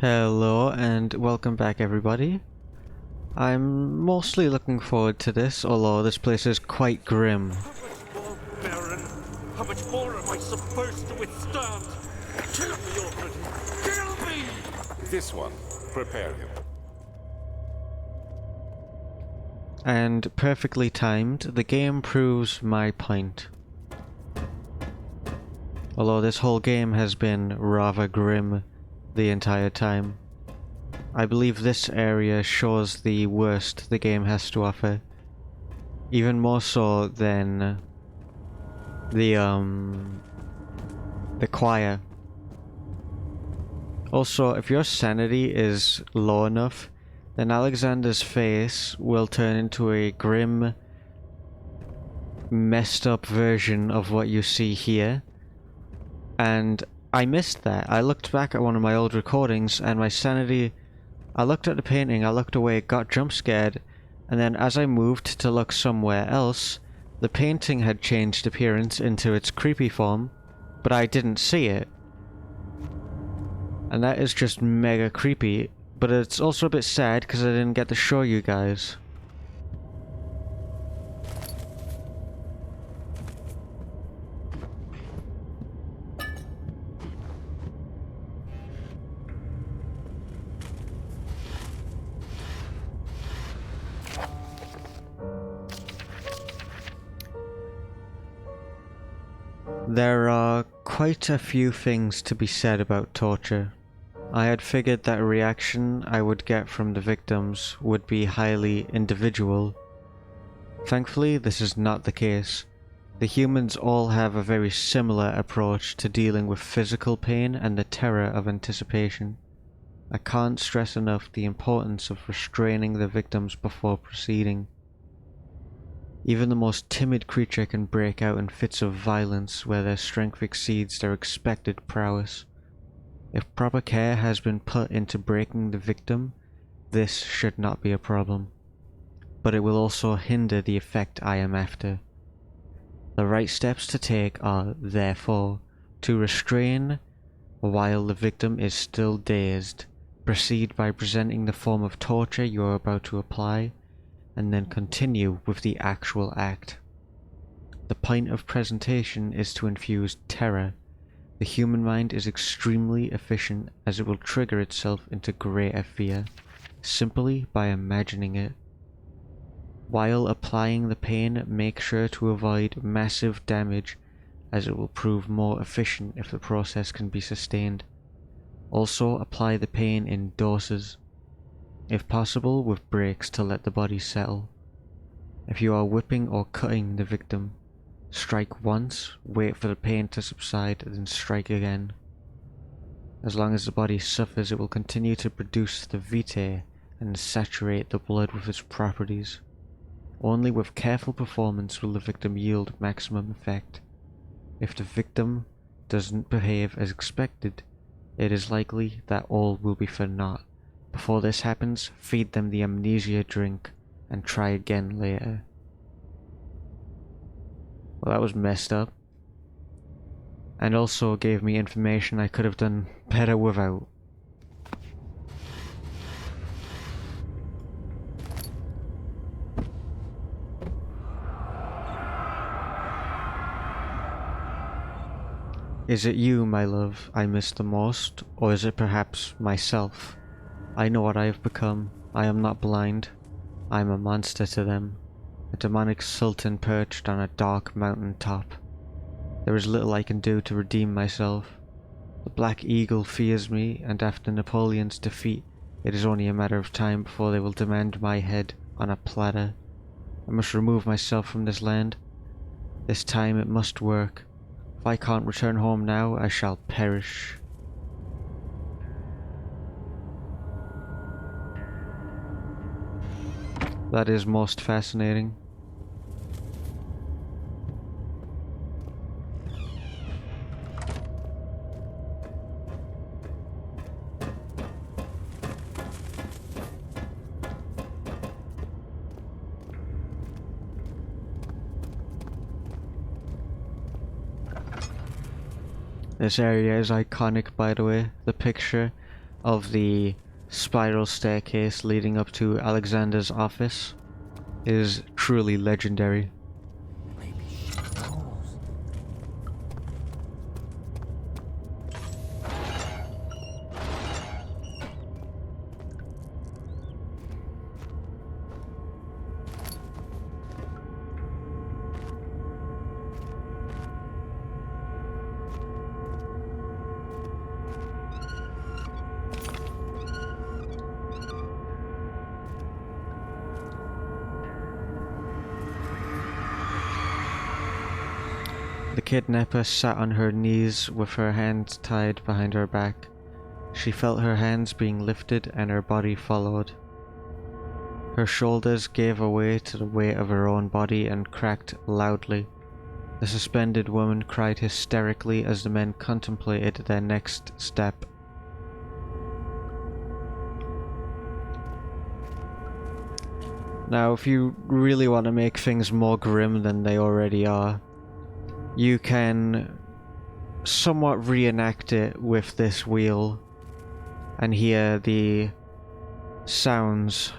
Hello and welcome back everybody. I'm mostly looking forward to this, although this place is quite grim. How much more, Baron? How much more am I supposed to withstand? Kill me already! Kill me! This one, prepare him. And perfectly timed, the game proves my point. Although this whole game has been rather grim the entire time. I believe this area shows the worst the game has to offer. Even more so than the choir. Also, if your sanity is low enough, then Alexander's face will turn into a grim, messed up version of what you see here. And I missed that. I looked back at one of my old recordings and my sanity... I looked at the painting, I looked away, got jump scared, and then as I moved to look somewhere else, the painting had changed appearance into its creepy form, but I didn't see it. And that is just mega creepy, but it's also a bit sad because I didn't get to show you guys. There are quite a few things to be said about torture. I had figured that a reaction I would get from the victims would be highly individual. Thankfully, this is not the case. The humans all have a very similar approach to dealing with physical pain and the terror of anticipation. I can't stress enough the importance of restraining the victims before proceeding. Even the most timid creature can break out in fits of violence where their strength exceeds their expected prowess. If proper care has been put into breaking the victim, this should not be a problem. But it will also hinder the effect I am after. The right steps to take are, therefore, to restrain while the victim is still dazed. Proceed by presenting the form of torture you are about to apply, and then continue with the actual act. The point of presentation is to infuse terror. The human mind is extremely efficient as it will trigger itself into greater fear, simply by imagining it. While applying the pain, make sure to avoid massive damage as it will prove more efficient if the process can be sustained. Also apply the pain in doses. If possible, with breaks to let the body settle. If you are whipping or cutting the victim, strike once, wait for the pain to subside, then strike again. As long as the body suffers, it will continue to produce the vitae and saturate the blood with its properties. Only with careful performance will the victim yield maximum effect. If the victim doesn't behave as expected, it is likely that all will be for naught. Before this happens, feed them the amnesia drink and try again later. Well, that was messed up. And also gave me information I could have done better without. Is it you, my love, I miss the most, or is it perhaps myself? I know what I have become. I am not blind. I am a monster to them. A demonic sultan perched on a dark mountain top. There is little I can do to redeem myself. The Black Eagle fears me, and after Napoleon's defeat, it is only a matter of time before they will demand my head on a platter. I must remove myself from this land. This time it must work. If I can't return home now, I shall perish. That is most fascinating. This area is iconic, by the way. The picture of the spiral staircase leading up to Alexander's office is truly legendary. Maybe she knows. The kidnapper sat on her knees with her hands tied behind her back. She felt her hands being lifted and her body followed. Her shoulders gave way to the weight of her own body and cracked loudly. The suspended woman cried hysterically as the men contemplated their next step. Now, if you really want to make things more grim than they already are, you can somewhat reenact it with this wheel and hear the sounds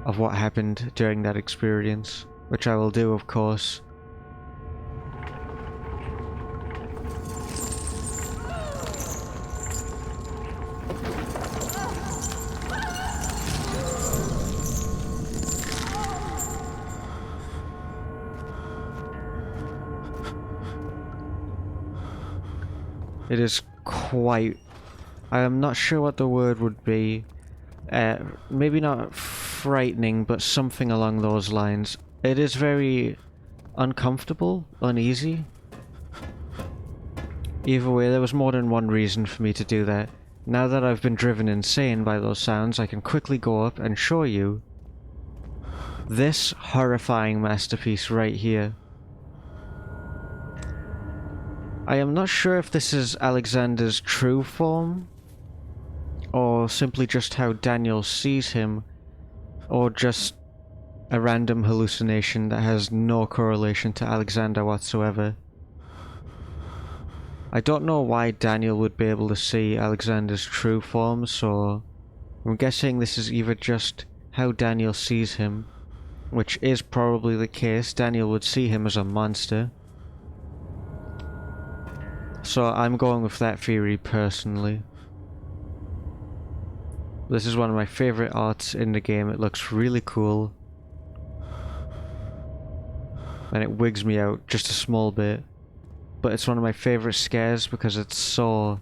of what happened during that experience, which I will do, of course. It is quite... I am not sure what the word would be. Maybe not frightening, but something along those lines. It is very uncomfortable, uneasy. Either way, there was more than one reason for me to do that. Now that I've been driven insane by those sounds, I can quickly go up and show you this horrifying masterpiece right here. I am not sure if this is Alexander's true form, or simply just how Daniel sees him, or just a random hallucination that has no correlation to Alexander whatsoever. I don't know why Daniel would be able to see Alexander's true form, so I'm guessing this is either just how Daniel sees him, which is probably the case. Daniel would see him as a monster. So I'm going with that theory personally. This is one of my favorite arts in the game. It looks really cool. And it wigs me out just a small bit. But it's one of my favorite scares because it's so...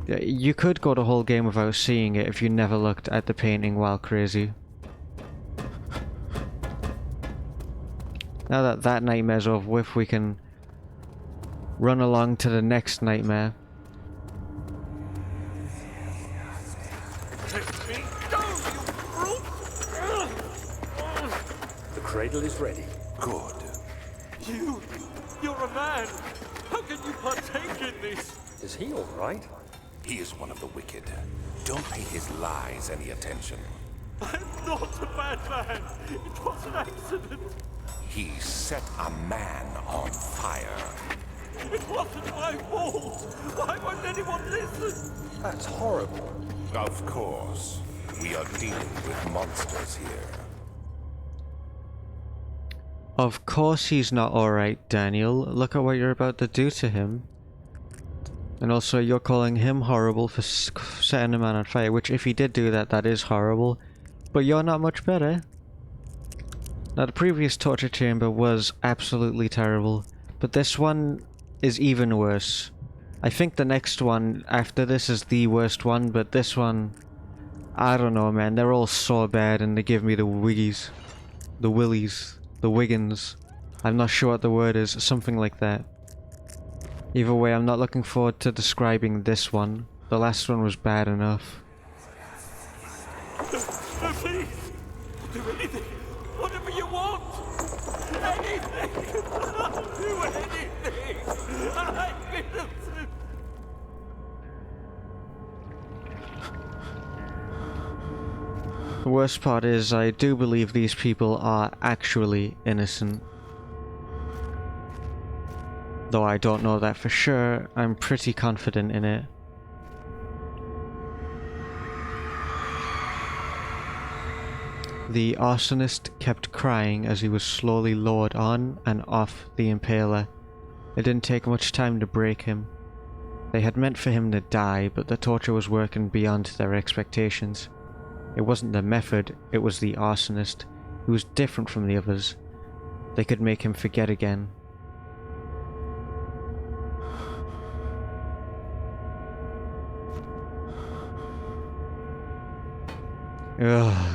You could go the whole game without seeing it if you never looked at the painting while crazy. Now that that nightmare's over with, we can run along to the next nightmare. Let me go, you brute! The cradle is ready. Good. You're a man! How can you partake in this? Is he all right? He is one of the wicked. Don't pay his lies any attention. I'm not a bad man! It was an accident! He set a man on fire. It wasn't my fault! Why won't anyone listen? That's horrible. Of course. We are dealing with monsters here. Of course he's not alright, Daniel. Look at what you're about to do to him. And also you're calling him horrible for setting a man on fire, which if he did do that, that is horrible. But you're not much better. Now the previous torture chamber was absolutely terrible, but this one is even worse. I think the next one after this is the worst one, but this one... I don't know, man. They're all so bad and they give me the wiggies. The willies. The Wiggins. I'm not sure what the word is, something like that. Either way, I'm not looking forward to describing this one. The last one was bad enough. No, please! Do anything! Whatever you want! Anything! I'll do anything! I'm innocent! The worst part is, I do believe these people are actually innocent. Though I don't know that for sure, I'm pretty confident in it. The arsonist kept crying as he was slowly lowered on and off the impaler. It didn't take much time to break him. They had meant for him to die, but the torture was working beyond their expectations. It wasn't the method, it was the arsonist. He was different from the others. They could make him forget again. Ugh.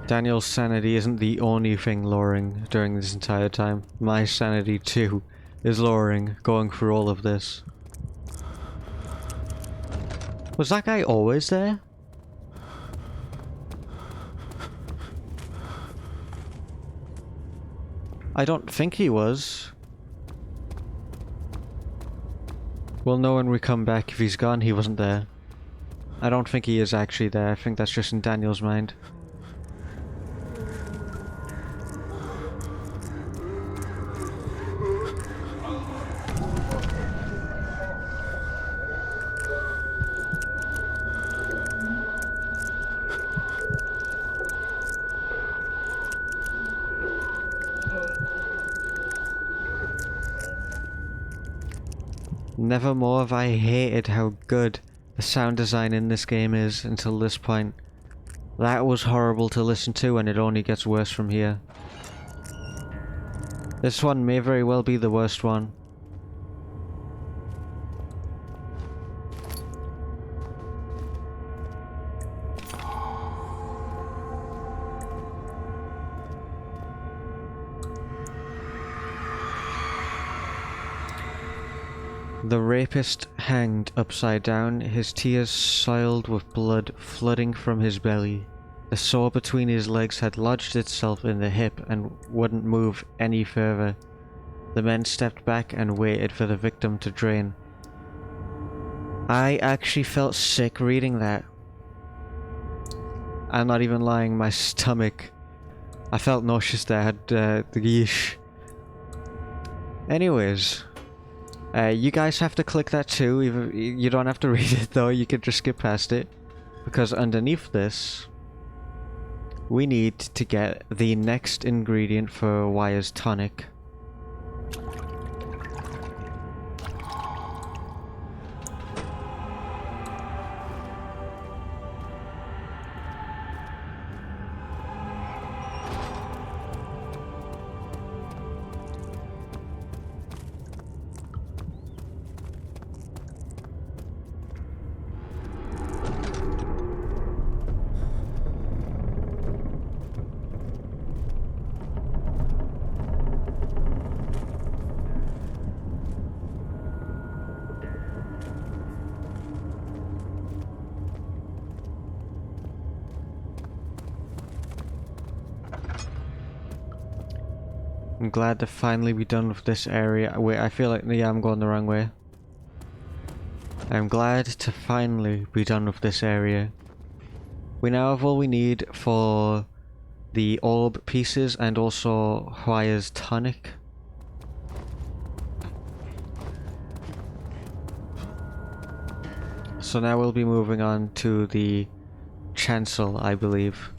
Daniel's sanity isn't the only thing lowering during this entire time. My sanity too is lowering going through all of this. Was that guy always there? I don't think he was. We'll know when we come back if he's gone. He wasn't there. I don't think he is actually there. I think that's just in Daniel's mind. Never more have I hated how good the sound design in this game is until this point. That was horrible to listen to, and it only gets worse from here. This one may very well be the worst one. The rapist hanged upside down, his tears soiled with blood flooding from his belly. The sore between his legs had lodged itself in the hip and wouldn't move any further. The men stepped back and waited for the victim to drain. I actually felt sick reading that. I'm not even lying, my stomach. I felt nauseous there, I had the yeesh. Anyways. You guys have to click that too. You don't have to read it though, you can just skip past it. Because underneath this, we need to get the next ingredient for Wire's tonic. I'm glad to finally be done with this area. Wait, I feel like, yeah, I'm going the wrong way. I'm glad to finally be done with this area. We now have all we need for the orb pieces and also Wire's tonic. So now we'll be moving on to the chancel, I believe.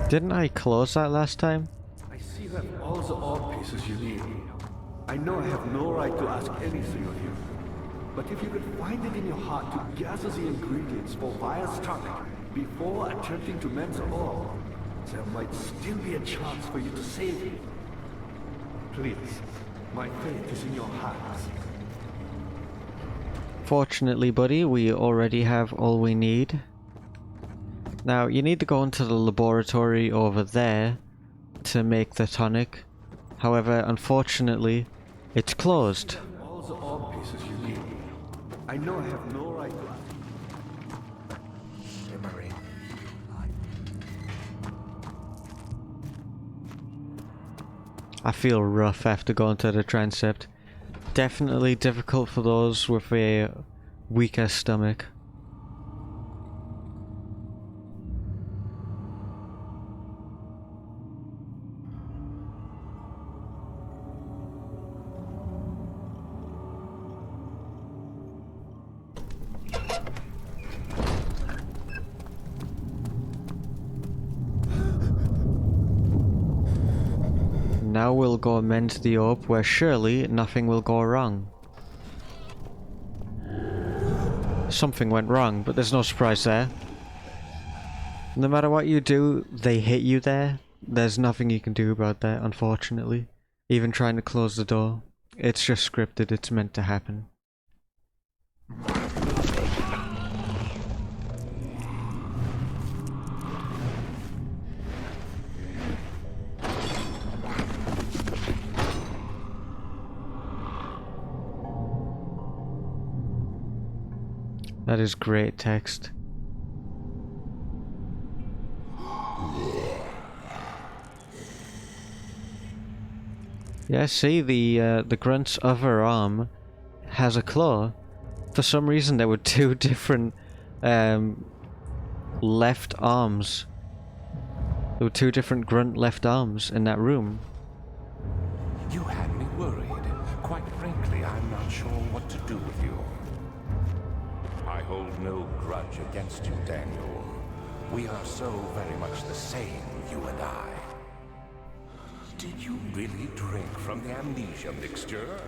Didn't I close that last time? I see you have all the orb pieces you need. I know I have no right to ask anything of you. But if you could find it in your heart to gather the ingredients for Wire's tonic before attempting to mend the orb, there might still be a chance for you to save him. Please, my faith is in your hands. Fortunately, buddy, we already have all we need. Now, you need to go into the laboratory over there to make the tonic. However, unfortunately, it's closed. All the art pieces you need. I know I have no right to ask. Memory. I feel rough after going to the transept. Definitely difficult for those with a weaker stomach. Now we'll go amend the orb where surely nothing will go wrong. Something went wrong, but there's no surprise there. No matter what you do, they hit you there. There's nothing you can do about that, unfortunately. Even trying to close the door. It's just scripted, it's meant to happen. That is great text. Yeah, see, the grunt's other arm has a claw. For some reason there were two different left arms. There were two different grunt left arms in that room. You had me worried. Quite frankly, I'm not sure what to do with you. I hold no grudge against you, Daniel. We are so very much the same, you and I. Did you really drink from the amnesia mixture?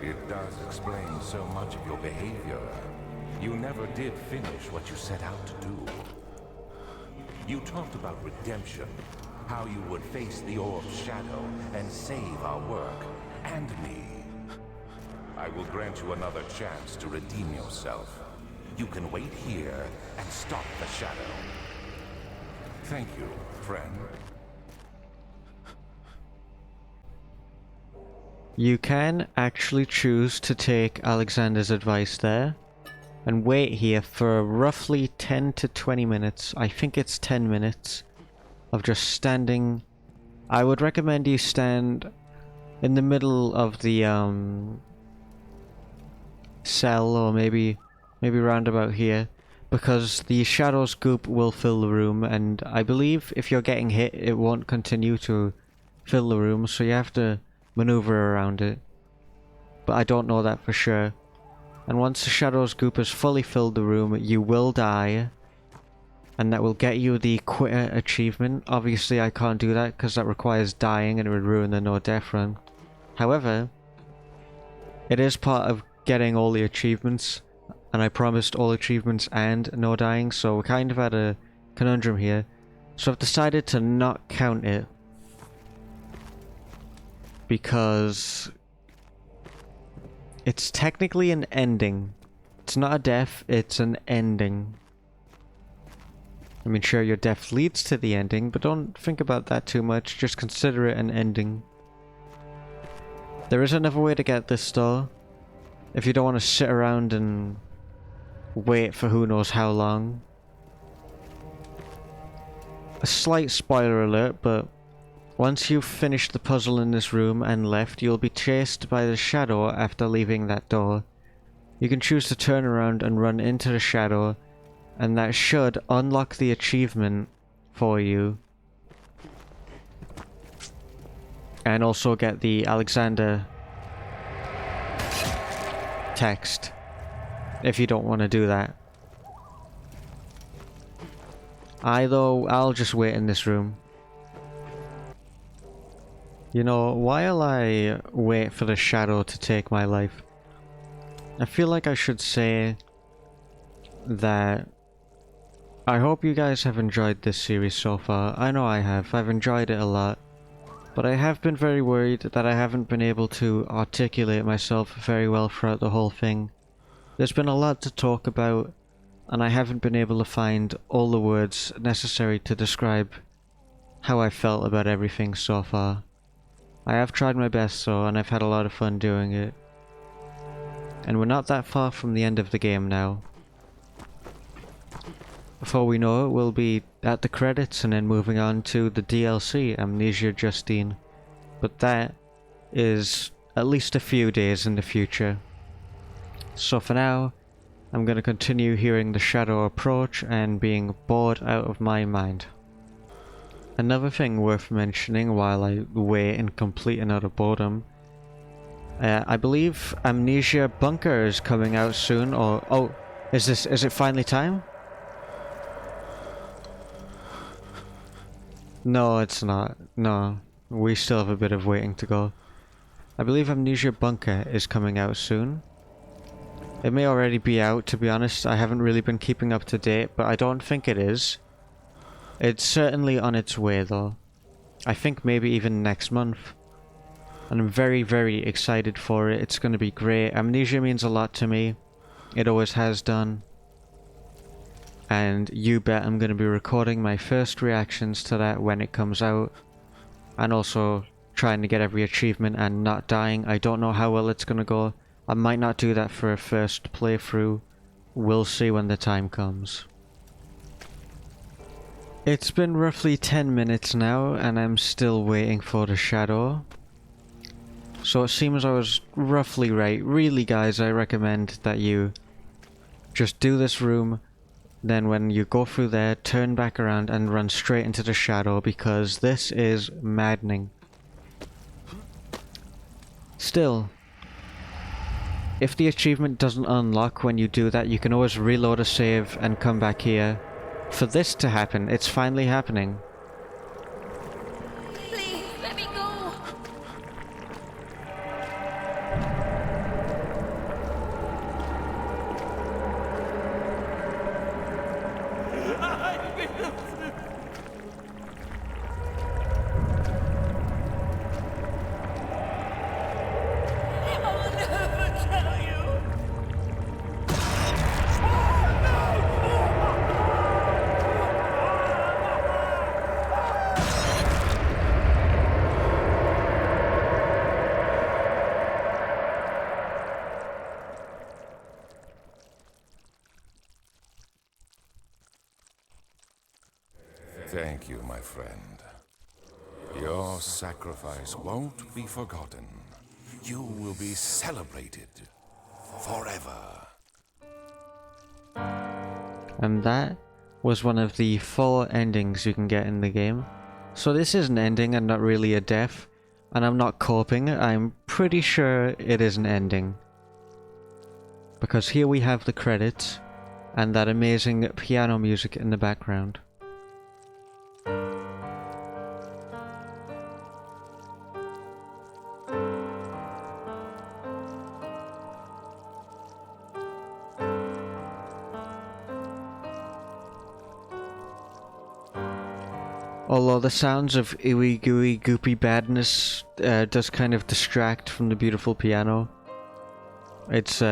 It does explain so much of your behavior. You never did finish what you set out to do. You talked about redemption, how you would face the orb's shadow and save our work, and me. I will grant you another chance to redeem yourself. You can wait here and stop the shadow. Thank you, friend. You can actually choose to take Alexander's advice there and wait here for roughly 10 to 20 minutes. I think it's 10 minutes of just standing. I would recommend you stand in the middle of the cell, or maybe round about here, because the shadows goop will fill the room, and I believe if you're getting hit it won't continue to fill the room, so you have to maneuver around it. But I don't know that for sure. And once the shadows goop has fully filled the room, you will die, and that will get you the quitter achievement. Obviously I can't do that because that requires dying and it would ruin the no death run. However, it is part of getting all the achievements, and I promised all achievements and no dying, so we're kind of at a conundrum here. So I've decided to not count it, because it's technically an ending. It's not a death, it's an ending. I mean, sure, your death leads to the ending, but don't think about that too much, just consider it an ending. There is another way to get this though, if you don't want to sit around and wait for who knows how long. A slight spoiler alert, but once you've finished the puzzle in this room and left, you'll be chased by the shadow after leaving that door. You can choose to turn around and run into the shadow, and that should unlock the achievement for you. And also get the Alexander text, if you don't want to do that. I'll just wait in this room. You know, while I wait for the shadow to take my life, I feel like I should say that I hope you guys have enjoyed this series so far. I know I have. I've enjoyed it a lot. But I have been very worried that I haven't been able to articulate myself very well throughout the whole thing. There's been a lot to talk about. and I haven't been able to find all the words necessary to describe how I felt about everything so far. I have tried my best though, and I've had a lot of fun doing it. And we're not that far from the end of the game now. Before we know it, we'll be at the credits and then moving on to the DLC, Amnesia Justine. But that is at least a few days in the future. So for now, I'm going to continue hearing the shadow approach and being bored out of my mind. Another thing worth mentioning while I wait in complete and utter boredom, I believe Amnesia Bunker is coming out soon, or oh, is it finally time? No, it's not. No, we still have a bit of waiting to go. I believe Amnesia Bunker is coming out soon. It may already be out, to be honest. I haven't really been keeping up to date, but I don't think it is. It's certainly on its way though. I think maybe even next month. And I'm very, very excited for it. It's going to be great. Amnesia means a lot to me. It always has done. And you bet I'm going to be recording my first reactions to that when it comes out. And also trying to get every achievement and not dying. I don't know how well it's going to go. I might not do that for a first playthrough. We'll see when the time comes. It's been roughly 10 minutes now and I'm still waiting for the shadow. So it seems I was roughly right. Really guys, I recommend that you just do this room. Then when you go through there, turn back around and run straight into the shadow because this is maddening. Still, if the achievement doesn't unlock when you do that, you can always reload a save and come back here. For this to happen, it's finally happening. Please, let me go. I'll never tell you. Thank you, my friend. Your sacrifice won't be forgotten. You will be celebrated forever. And that was one of the 4 endings you can get in the game. So this is an ending and not really a death. And I'm not coping, I'm pretty sure it is an ending. Because here we have the credits and that amazing piano music in the background. Although the sounds of ooey gooey goopy badness does kind of distract from the beautiful piano. It's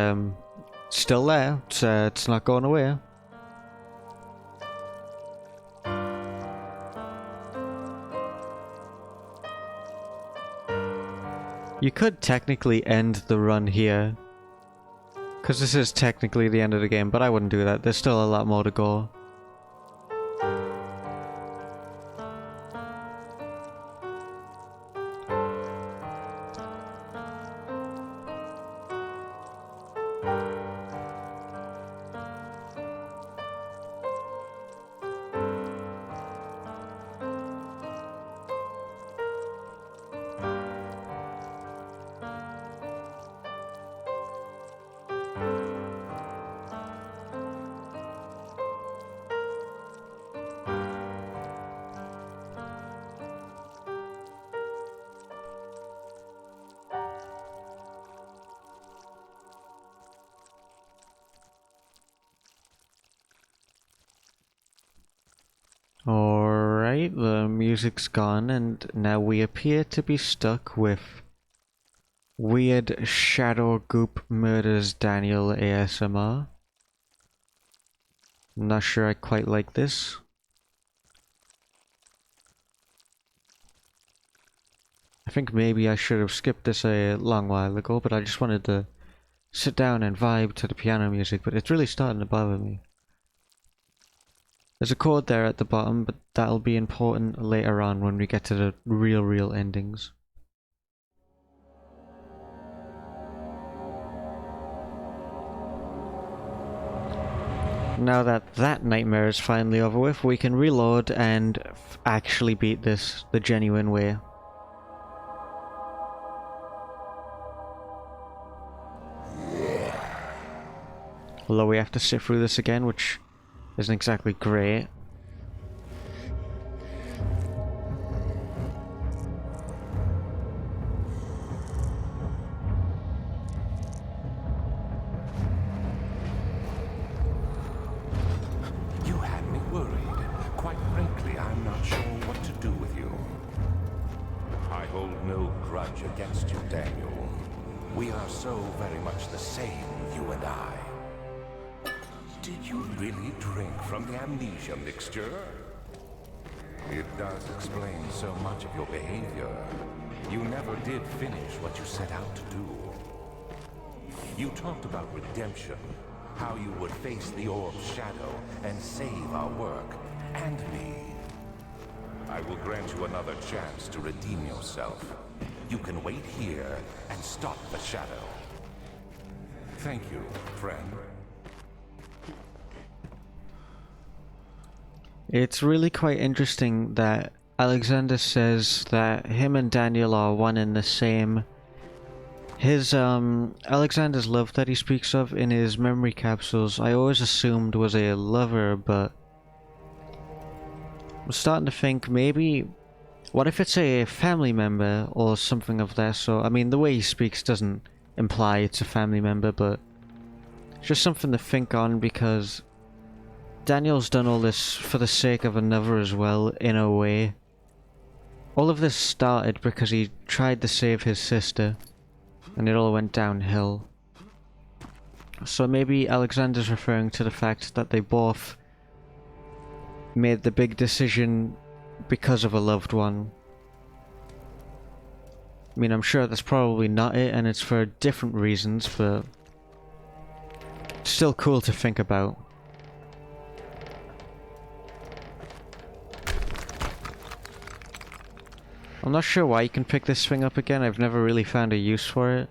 still there, it's not going away. You could technically end the run here, because this is technically the end of the game, but I wouldn't do that, there's still a lot more to go. Alright, the music's gone and now we appear to be stuck with Weird Shadow Goop Murders Daniel ASMR. I'm not sure I quite like this. I think maybe I should have skipped this a long while ago, but I just wanted to sit down and vibe to the piano music, but it's really starting to bother me. There's a chord there at the bottom, but that'll be important later on when we get to the real endings. Now that that nightmare is finally over with, we can reload and actually beat this the genuine way. Although we have to sit through this again, which isn't exactly great. You had me worried. Quite frankly, I'm not sure what to do with you. I hold no grudge against you, Daniel. We are so very much the same, you and I. Did you really drink from the amnesia mixture? It does explain so much of your behavior. You never did finish what you set out to do. You talked about redemption, how you would face the orb's shadow and save our work, and me. I will grant you another chance to redeem yourself. You can wait here and stop the shadow. Thank you, friend. It's really quite interesting that Alexander says that him and Daniel are one and the same. His, Alexander's love that he speaks of in his memory capsules, I always assumed was a lover, but I'm starting to think maybe, what if it's a family member or something of that sort? I mean, the way he speaks doesn't imply it's a family member, but it's just something to think on because Daniel's done all this for the sake of another as well, in a way. All of this started because he tried to save his sister, and it all went downhill. So maybe Alexander's referring to the fact that they both made the big decision because of a loved one. I mean, I'm sure that's probably not it, and it's for different reasons, but it's still cool to think about. I'm not sure why you can pick this thing up again, I've never really found a use for it.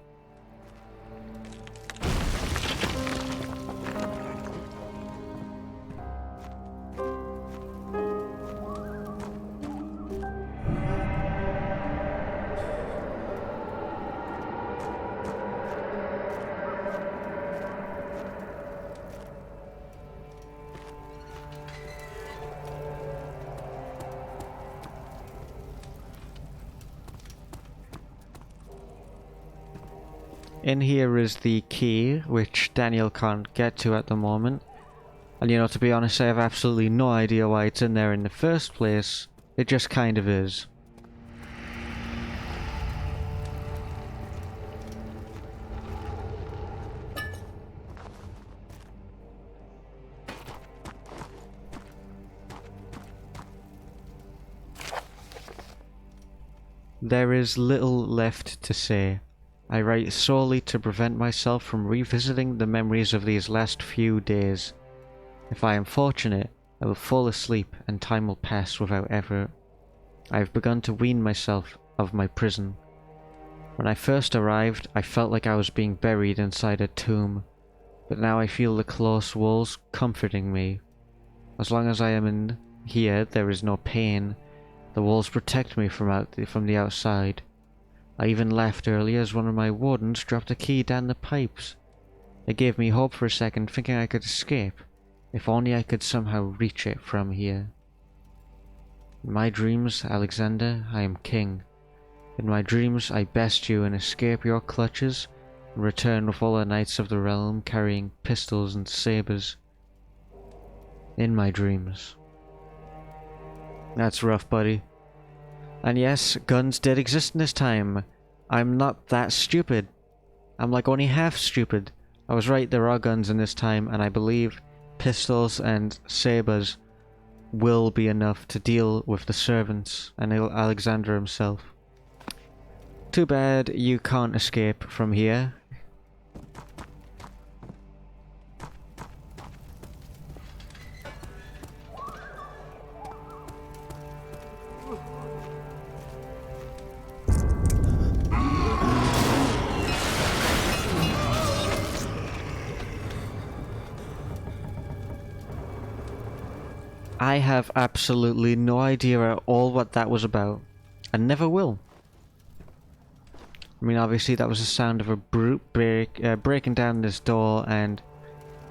In here is the key, which Daniel can't get to at the moment. And you know, to be honest, I have absolutely no idea why it's in there in the first place. It just kind of is. There is little left to say. I write solely to prevent myself from revisiting the memories of these last few days. If I am fortunate, I will fall asleep and time will pass without effort. I have begun to wean myself of my prison. When I first arrived, I felt like I was being buried inside a tomb, but now I feel the close walls comforting me. As long as I am in here, there is no pain. The walls protect me from the outside. I even laughed earlier as one of my wardens dropped a key down the pipes. It gave me hope for a second, thinking I could escape, if only I could somehow reach it from here. In my dreams, Alexander, I am king. In my dreams, I best you and escape your clutches, and return with all the knights of the realm carrying pistols and sabers. In my dreams. That's rough, buddy. And yes, guns did exist in this time. I'm not that stupid. I'm like only half stupid. I was right, there are guns in this time, and I believe pistols and sabers will be enough to deal with the servants and Alexander himself. Too bad you can't escape from here. I have absolutely no idea at all what that was about, and never will. I mean, obviously that was the sound of a brute breaking down this door and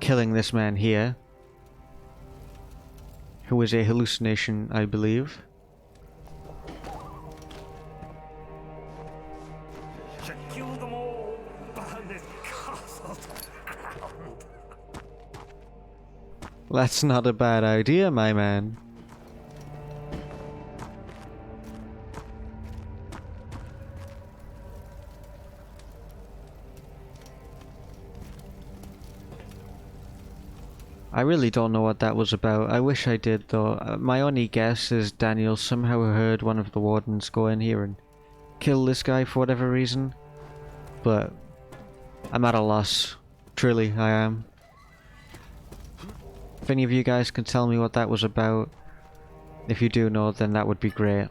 killing this man here, who was a hallucination, I believe. Should kill them all. Burn this castle. That's not a bad idea, my man. I really don't know what that was about. I wish I did, though. My only guess is Daniel somehow heard one of the wardens go in here and kill this guy for whatever reason. But I'm at a loss. Truly, I am. If any of you guys can tell me what that was about, if you do know, then that would be great.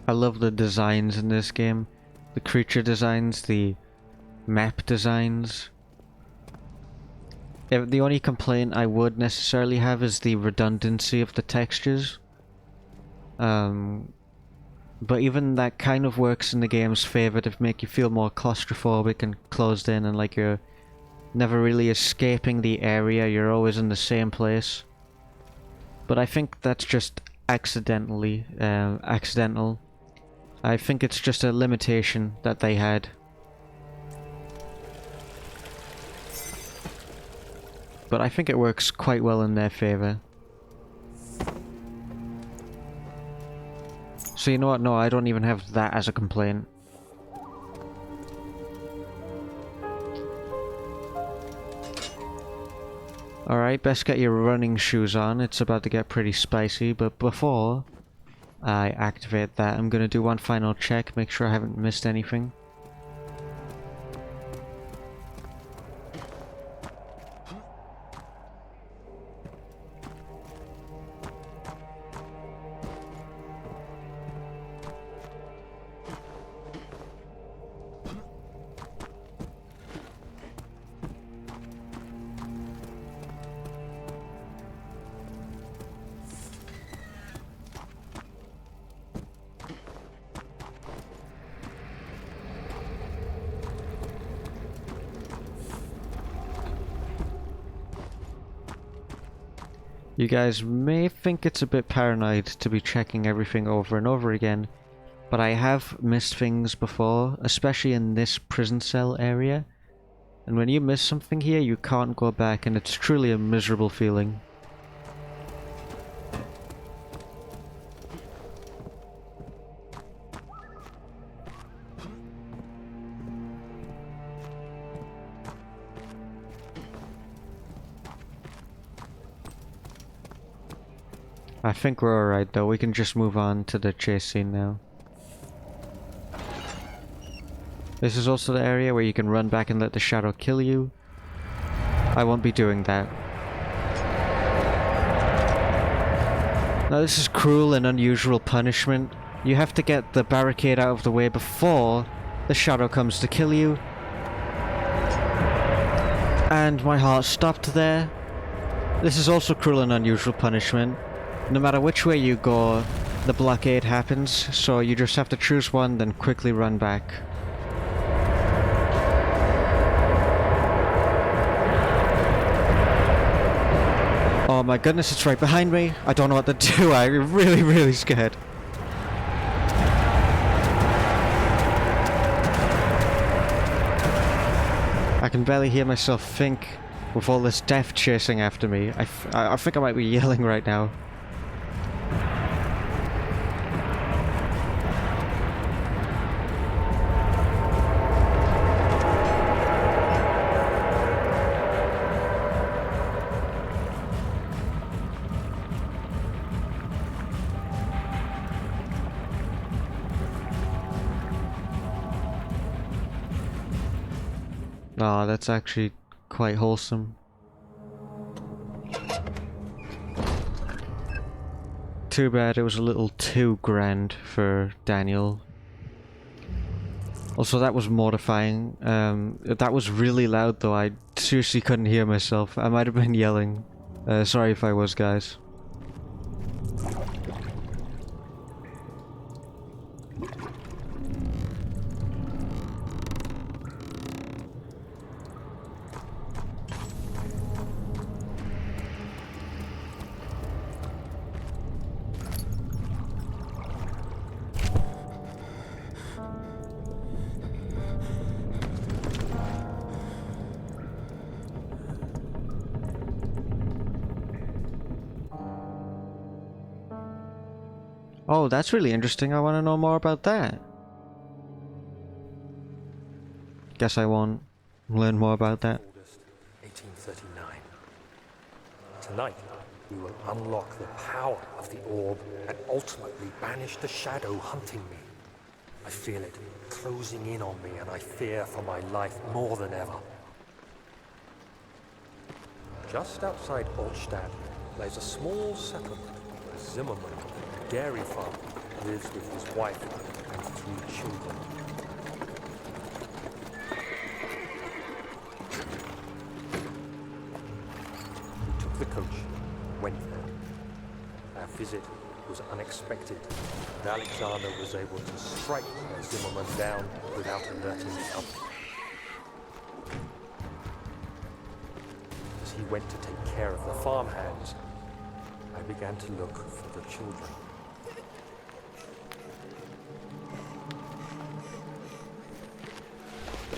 I love the designs in this game. The creature designs, the map designs. The only complaint I would necessarily have is the redundancy of the textures. But even that kind of works in the game's favour to make you feel more claustrophobic and closed in, and like you're never really escaping the area, you're always in the same place. But I think that's just accidental. I think it's just a limitation that they had. But I think it works quite well in their favour. So you know what, no, I don't even have that as a complaint. Alright, best get your running shoes on, it's about to get pretty spicy, but before I activate that, I'm going to do one final check, make sure I haven't missed anything. You guys may think it's a bit paranoid to be checking everything over and over again, but I have missed things before, especially in this prison cell area. And when you miss something here, you can't go back, and it's truly a miserable feeling. I think we're alright though, we can just move on to the chase scene now. This is also the area where you can run back and let the shadow kill you. I won't be doing that. Now this is cruel and unusual punishment. You have to get the barricade out of the way before the shadow comes to kill you. And my heart stopped there. This is also cruel and unusual punishment. No matter which way you go, the blockade happens, so you just have to choose one, then quickly run back. Oh my goodness, it's right behind me. I don't know what to do. I'm really, really scared. I can barely hear myself think with all this death chasing after me. I think I might be yelling right now. Oh, that's actually quite wholesome. Too bad it was a little too grand for Daniel. Also, that was mortifying. That was really loud though. I seriously couldn't hear myself. I might have been yelling. Sorry if I was, guys. Oh, that's really interesting. I want to know more about that. Guess I won't learn more about that. August 1839. Tonight, we will unlock the power of the orb and ultimately banish the shadow hunting me. I feel it closing in on me and I fear for my life more than ever. Just outside Altstadt lies a small settlement. Zimmerman, a dairy farmer, lives with his wife and 3 children. We took the coach, went there. Our visit was unexpected, and Alexander was able to strike Zimmerman down without alerting the others. As he went to take care of the farmhands, I began to look for the children.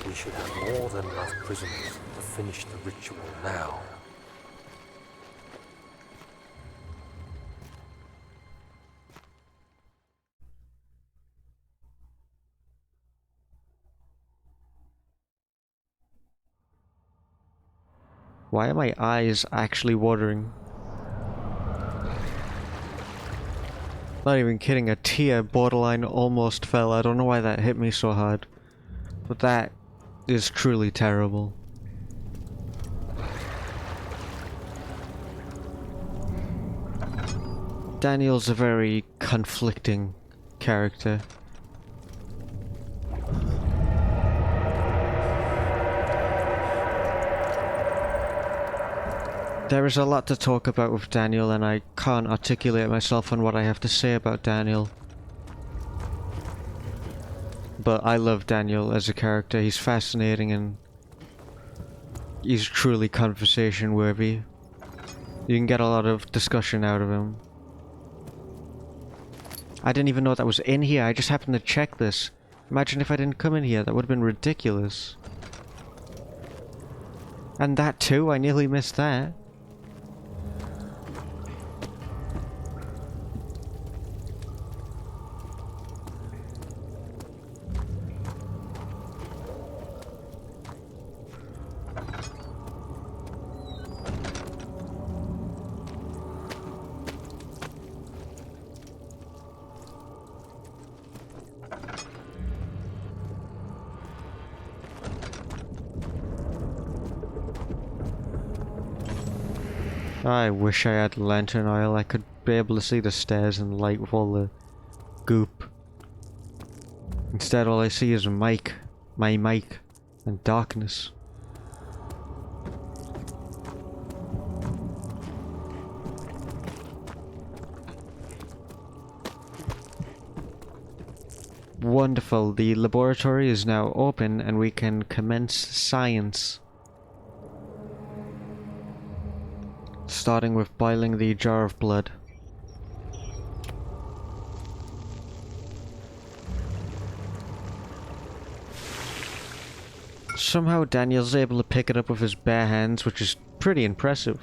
We should have more than enough prisoners to finish the ritual now. Why are my eyes actually watering? Not even kidding, a tear borderline almost fell. I don't know why that hit me so hard. But that is truly terrible. Daniel's a very conflicting character. There is a lot to talk about with Daniel, and I can't articulate myself on what I have to say about Daniel. But I love Daniel as a character. He's fascinating and he's truly conversation worthy. You can get a lot of discussion out of him. I didn't even know that was in here. I just happened to check this. Imagine if I didn't come in here. That would have been ridiculous. And that too, I nearly missed that. I wish I had lantern oil. I could be able to see the stairs and light with all the goop. Instead, all I see is my mic, and darkness. Wonderful, the laboratory is now open and we can commence science. Starting with boiling the jar of blood. Somehow Daniel's able to pick it up with his bare hands, which is pretty impressive.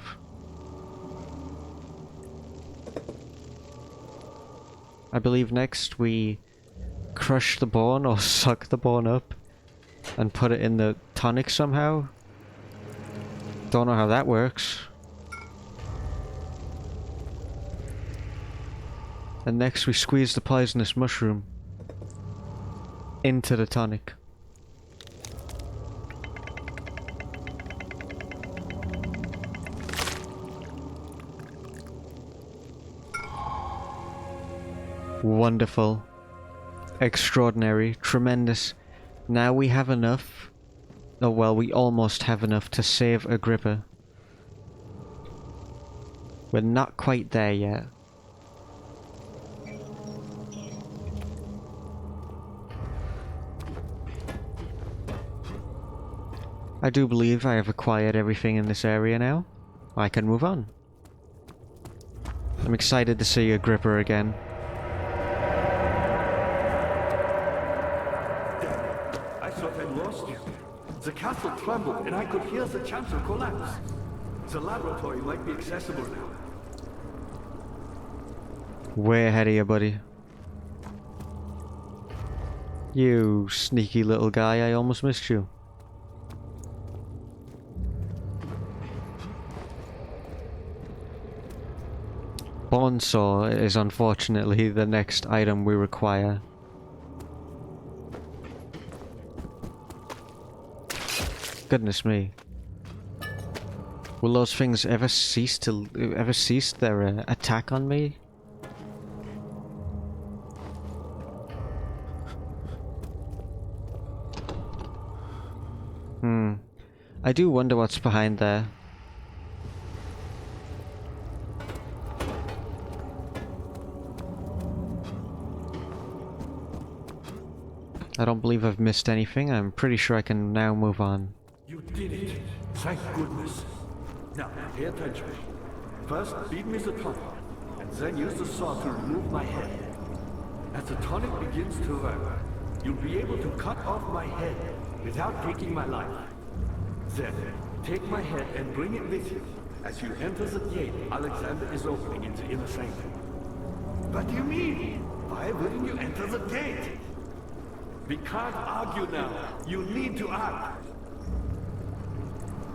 I believe next we crush the bone or suck the bone up and put it in the tonic somehow. Don't know how that works. And next we squeeze the poisonous mushroom into the tonic. Wonderful. Extraordinary. Tremendous. Now we have enough. Oh well, we almost have enough to save Agrippa. We're not quite there yet. I do believe I have acquired everything in this area now. I can move on. I'm excited to see Agrippa again. I thought I lost you. The castle trembled and I could hear the chancel collapse. The laboratory might be accessible now. Way ahead of you, buddy. You sneaky little guy, I almost missed you. Bone saw is unfortunately the next item we require. Goodness me. Will those things ever cease their attack on me? I do wonder what's behind there. I don't believe I've missed anything. I'm pretty sure I can now move on. You did it. Thank goodness. Now, pay attention. First, feed me the tonic, and then use the saw to remove my head. As the tonic begins to work, you'll be able to cut off my head without taking my life. Then, take my head and bring it with you. As you enter the gate Alexander is opening in the inner sanctum. What do you mean? Why wouldn't you enter the gate? We can't argue now. You need to act.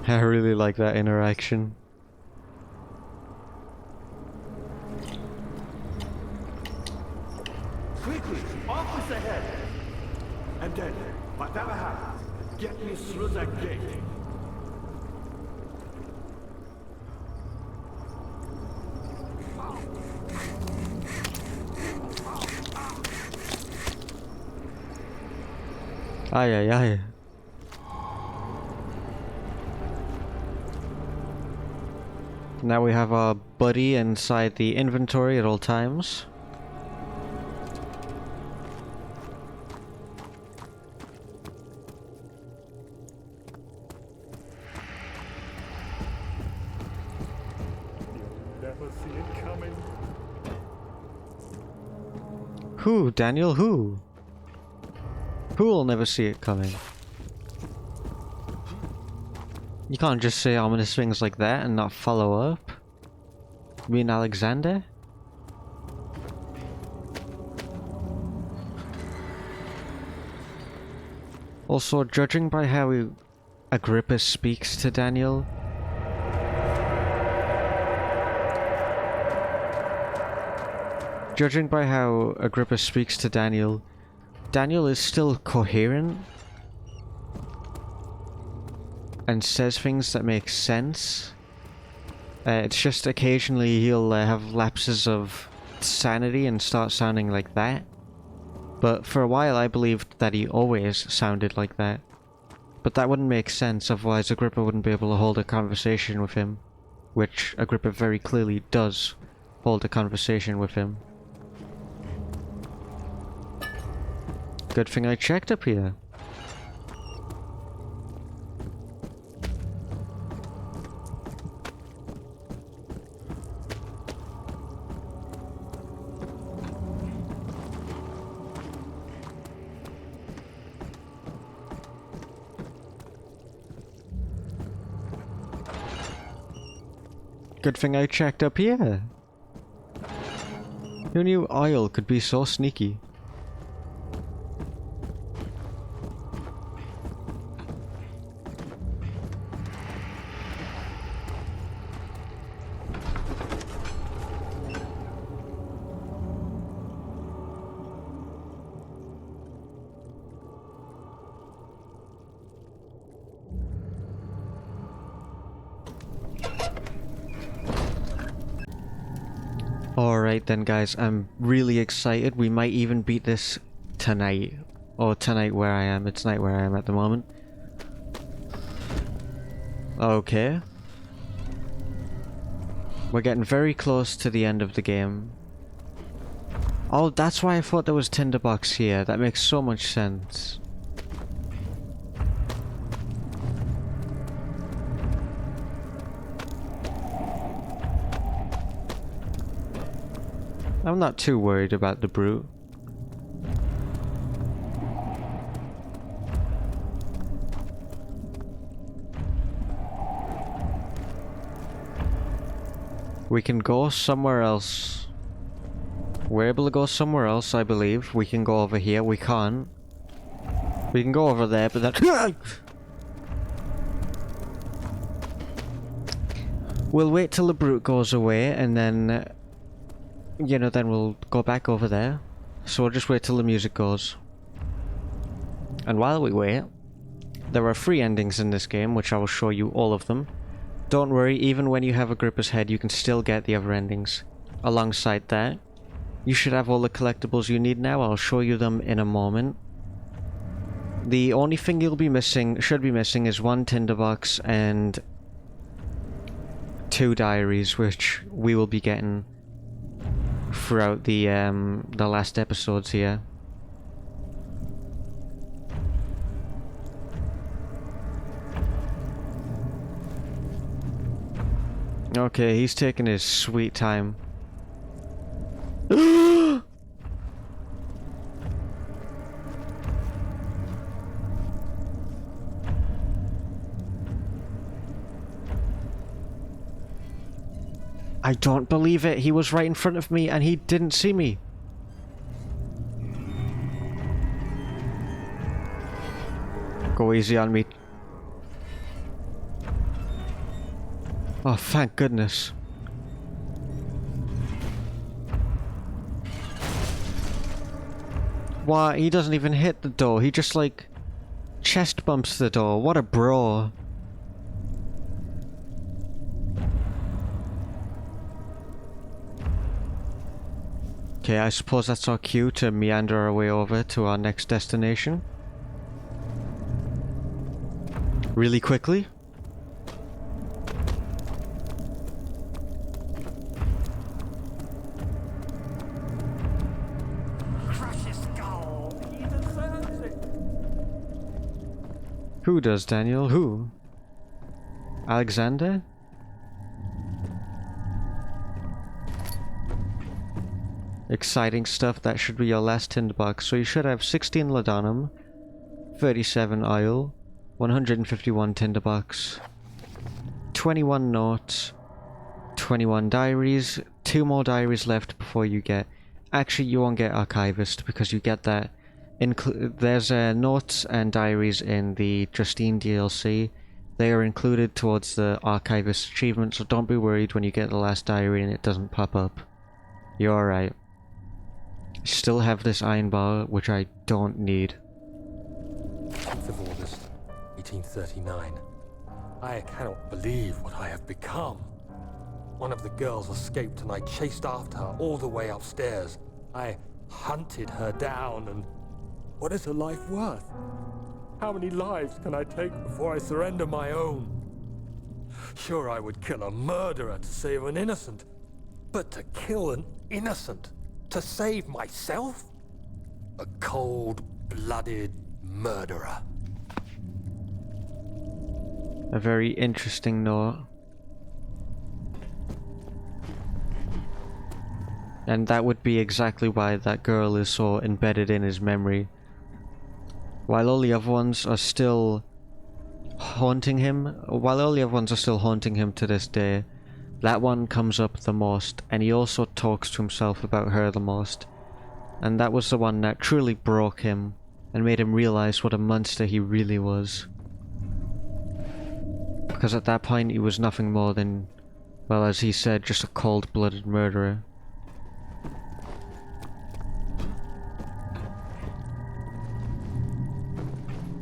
I really like that interaction. Quickly, off with the head. And then, whatever happens, get me through that gate. Aye, aye, aye. Now we have our buddy inside the inventory at all times. Never see it coming. Who, Daniel? Who? Who'll never see it coming? You can't just say ominous things like that and not follow up. You mean Alexander? Also, judging by how Agrippa speaks to Daniel, Daniel is still coherent and says things that make sense. It's just occasionally he'll have lapses of sanity and start sounding like that. But for a while I believed that he always sounded like that. But that wouldn't make sense, otherwise Agrippa wouldn't be able to hold a conversation with him. Which Agrippa very clearly does hold a conversation with him. Good thing I checked up here. Good thing I checked up here. Who knew oil could be so sneaky? Alright then guys, I'm really excited. We might even beat this tonight. Or tonight where I am. It's night where I am at the moment. Okay. We're getting very close to the end of the game. Oh, that's why I thought there was tinderbox here. That makes so much sense. I'm not too worried about the brute. We can go somewhere else. We're able to go somewhere else, I believe. We can go over here. We can't. We can go over there, but then... We'll wait till the brute goes away, and then... you know, then we'll go back over there. So we'll just wait till the music goes. And while we wait, there are 3 endings in this game, which I will show you all of them. Don't worry, even when you have a Gripper's head, you can still get the other endings. Alongside that, you should have all the collectibles you need now. I'll show you them in a moment. The only thing you'll be missing, should be missing, is 1 tinderbox and 2 diaries, which we will be getting throughout the last episodes here. Okay, he's taking his sweet time. I don't believe it. He was right in front of me and he didn't see me. Go easy on me. Oh, thank goodness. Why? He doesn't even hit the door. He just, like, chest bumps the door. What a bro. Okay, I suppose that's our cue to meander our way over to our next destination. Really quickly. Who does, Daniel? Who? Alexander? Exciting stuff. That should be your last tinderbox. So you should have 16 laudanum, 37 oil, 151 tinderbox, 21 notes, 21 diaries, 2 more diaries left before you get... Actually, you won't get archivist because you get that... There's notes and diaries in the Justine DLC. They are included towards the archivist achievement, so don't be worried when you get the last diary and it doesn't pop up. You're alright. Still have this iron bar, which I don't need. 10th of August, 1839. I cannot believe what I have become. One of the girls escaped and I chased after her all the way upstairs. I hunted her down and... what is a life worth? How many lives can I take before I surrender my own? Sure, I would kill a murderer to save an innocent, but to kill an innocent to save myself? A cold, cold-blooded murderer. A very interesting note. And that would be exactly why that girl is so embedded in his memory. While all the other ones are still haunting him, to this day, that one comes up the most, and he also talks to himself about her the most. And that was the one that truly broke him and made him realize what a monster he really was. Because at that point he was nothing more than, well, as he said, just a cold-blooded murderer.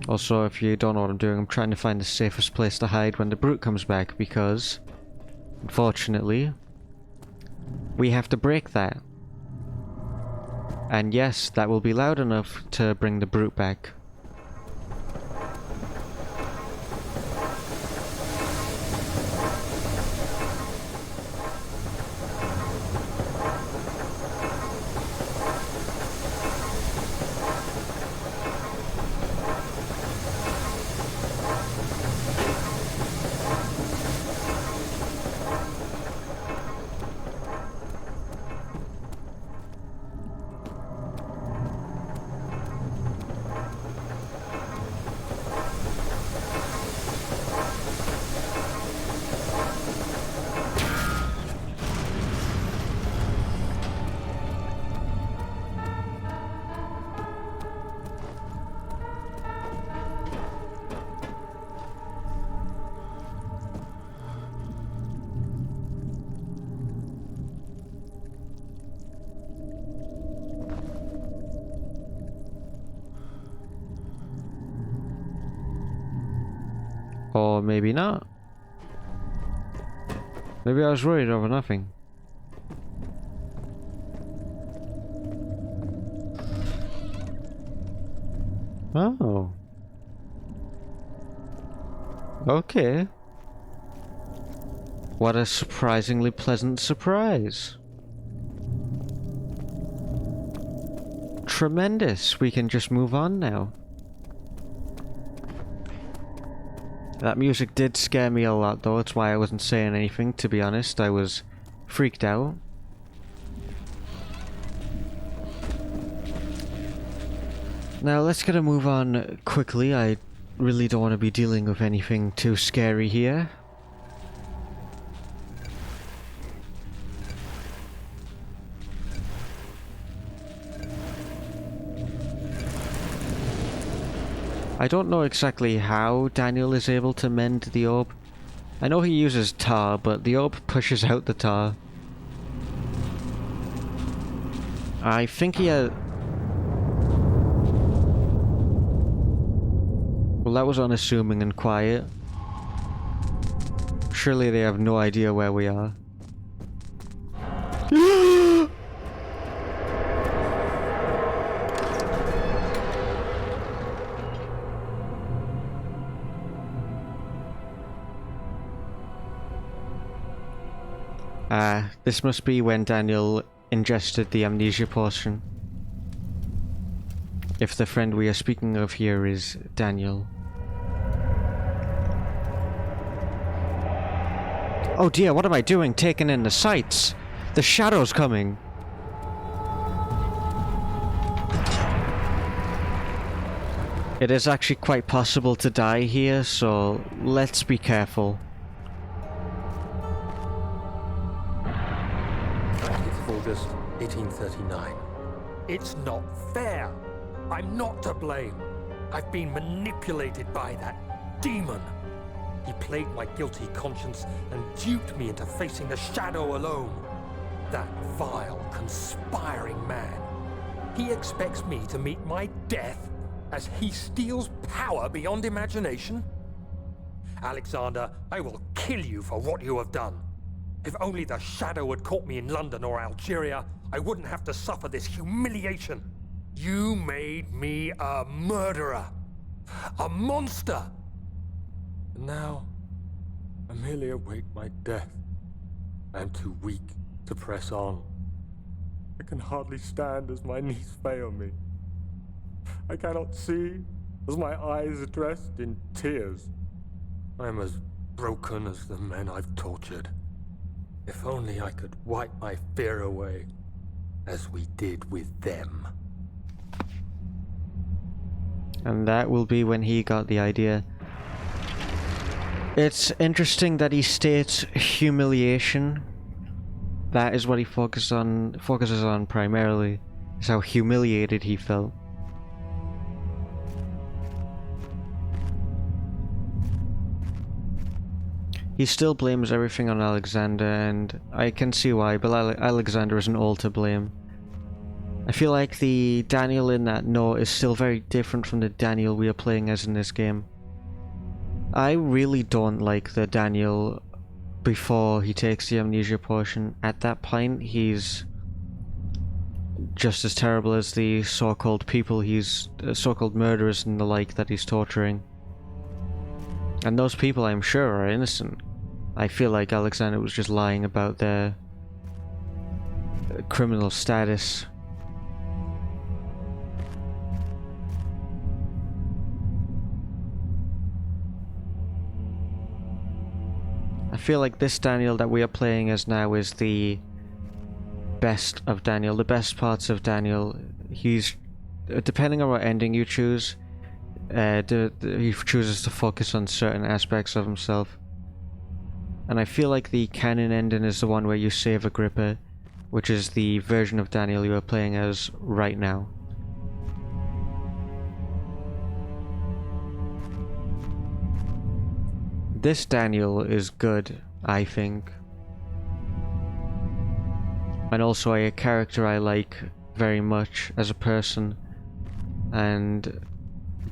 Also, if you don't know what I'm doing, I'm trying to find the safest place to hide when the brute comes back, because, unfortunately, we have to break that. And yes, that will be loud enough to bring the brute back. Or maybe not. Maybe I was worried over nothing. Oh. Okay. What a surprisingly pleasant surprise. Tremendous. We can just move on now. That music did scare me a lot though, that's why I wasn't saying anything, to be honest. I was freaked out. Now let's get a move on quickly. I really don't want to be dealing with anything too scary here. I don't know exactly how Daniel is able to mend the orb. I know he uses tar, but the orb pushes out the tar. I think he had... Well, that was unassuming and quiet. Surely they have no idea where we are. This must be when Daniel ingested the amnesia potion. If the friend we are speaking of here is Daniel. Oh dear, what am I doing? Taking in the sights! The shadow's coming! It is actually quite possible to die here, so let's be careful. August 1839. It's not fair. I'm not to blame. I've been manipulated by that demon. He played my guilty conscience and duped me into facing the shadow alone. That vile, conspiring man. He expects me to meet my death as he steals power beyond imagination. Alexander, I will kill you for what you have done. If only the shadow had caught me in London or Algeria, I wouldn't have to suffer this humiliation. You made me a murderer. A monster. And now, I merely await my death. I am too weak to press on. I can hardly stand as my knees fail me. I cannot see, as my eyes are dressed in tears. I am as broken as the men I've tortured. If only I could wipe my fear away, as we did with them. And that will be when he got the idea. It's interesting that he states humiliation. That is what he focuses on primarily. Is how humiliated he felt. He still blames everything on Alexander, and I can see why, but Alexander isn't all to blame. I feel like the Daniel in that note is still very different from the Daniel we are playing as in this game. I really don't like the Daniel before he takes the amnesia potion. At that point, he's just as terrible as the so-called people so-called murderers and the like that he's torturing. And those people, I'm sure, are innocent. I feel like Alexander was just lying about their criminal status. I feel like this Daniel that we are playing as now is the best of Daniel, the best parts of Daniel. He's, depending on what ending you choose, he chooses to focus on certain aspects of himself. And I feel like the canon ending is the one where you save Agrippa, which is the version of Daniel you are playing as right now. This Daniel is good, I think. And also a character I like very much as a person. And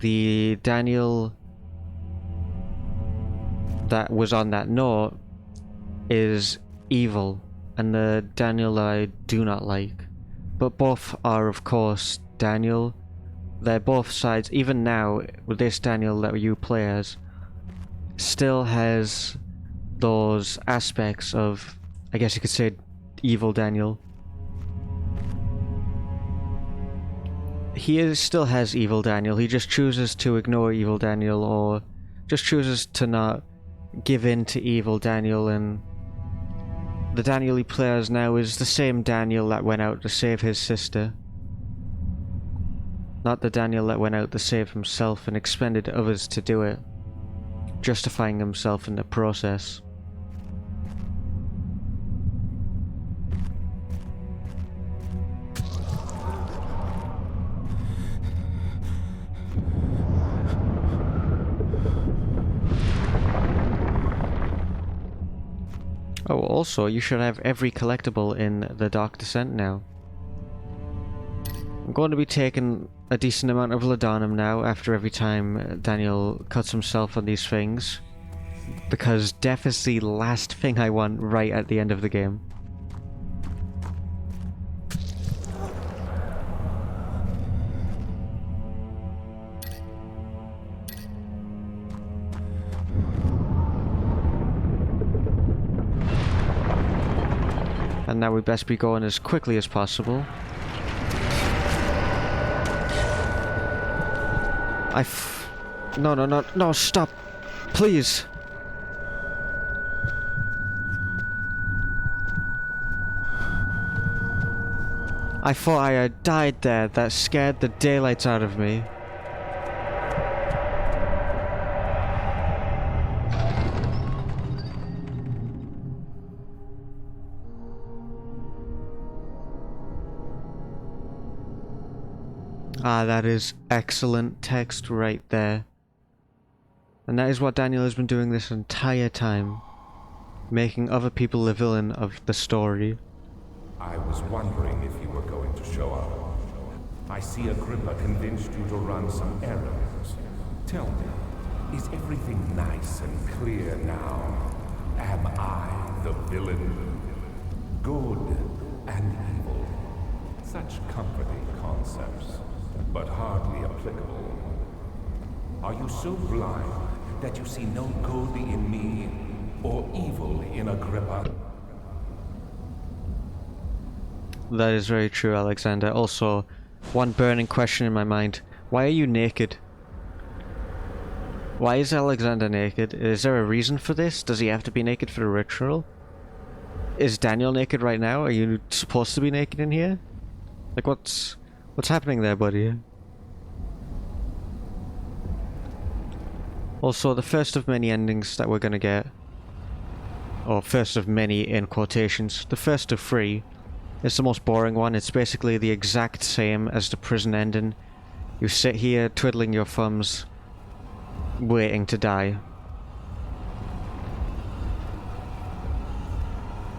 the Daniel that was on that note is evil, and the Daniel that I do not like. But both are, of course, Daniel. They're both sides. Even now, with this Daniel that you play as, still has those aspects of, I guess you could say, evil Daniel. He still has evil Daniel, he just chooses to ignore evil Daniel, or just chooses to not give in to evil Daniel, and the Daniel he plays now is the same Daniel that went out to save his sister. Not the Daniel that went out to save himself and expended others to do it, justifying himself in the process. Oh, also, you should have every collectible in the Dark Descent now. I'm going to be taking a decent amount of laudanum now after every time Daniel cuts himself on these things, because death is the last thing I want right at the end of the game. And now we best be going as quickly as possible. No, stop! Please! I thought I had died there. That scared the daylights out of me. Ah, that is excellent text right there. And that is what Daniel has been doing this entire time. Making other people the villain of the story. I was wondering if you were going to show up. I see Agrippa convinced you to run some errands. Tell me, is everything nice and clear now? Am I the villain? Good and evil. Such comforting concepts, but hardly applicable. Are you so blind that you see no good in me or evil in Agrippa? That is very true, Alexander. Also, one burning question in my mind. Why are you naked? Why is Alexander naked? Is there a reason for this? Does he have to be naked for the ritual? Is Daniel naked right now? Are you supposed to be naked in here? Like, what's happening there, buddy? Also, the first of many endings that we're gonna get, or first of many in quotations, the first of three, is the most boring one. It's basically the exact same as the prison ending. You sit here twiddling your thumbs, waiting to die.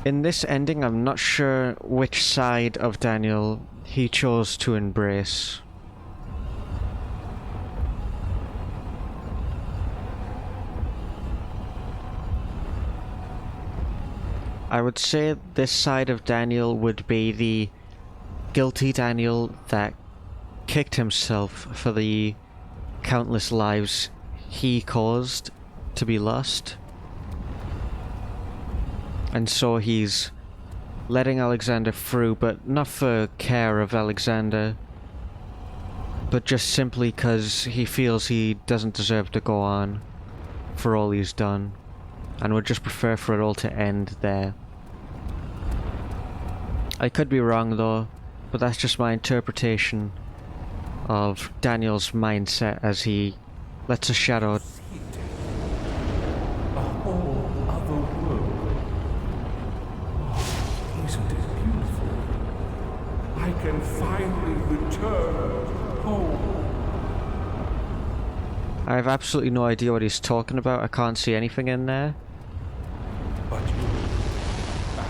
In this ending, I'm not sure which side of Daniel he chose to embrace. I would say this side of Daniel would be the guilty Daniel that kicked himself for the countless lives he caused to be lost. And so he's letting Alexander through, but not for care of Alexander, but just simply because he feels he doesn't deserve to go on for all he's done, and would just prefer for it all to end there. I could be wrong though, but that's just my interpretation of Daniel's mindset as he lets a shadow. A whole other world. Oh, isn't it beautiful? I can finally return home. I have absolutely no idea what he's talking about. I can't see anything in there. But you, I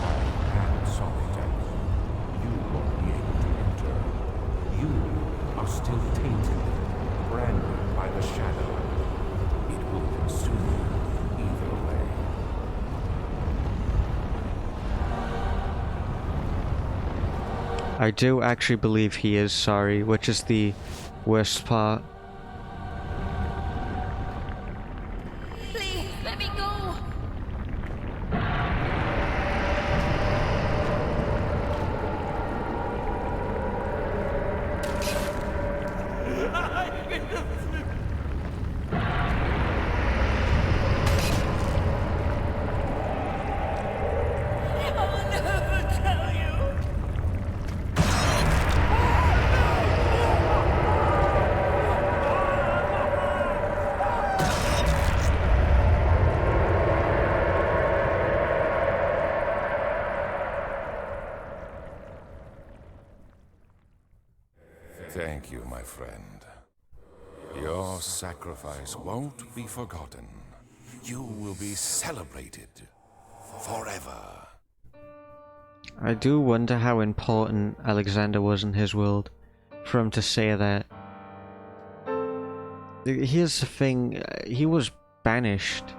am solitary. You won't be able to enter. You are still tainted, branded by the shadow. It will consume you either way. I do actually believe he is sorry, which is the worst part. Please, let me go. I'll never tell you. Thank you, my friend. Your sacrifice won't be forgotten. You will be celebrated forever. I do wonder how important Alexander was in his world for him to say that. Here's the thing, he was banished.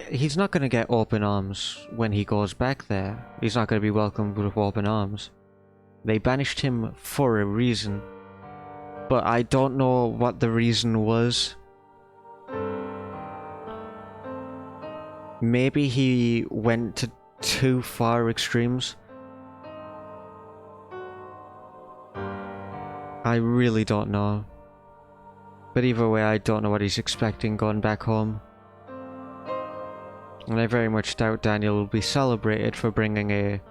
He's not gonna get open arms when he goes back there. He's not gonna be welcomed with open arms. They banished him for a reason. But I don't know what the reason was. Maybe he went to too far extremes. I really don't know. But either way, I don't know what he's expecting going back home. And I very much doubt Daniel will be celebrated for bringing a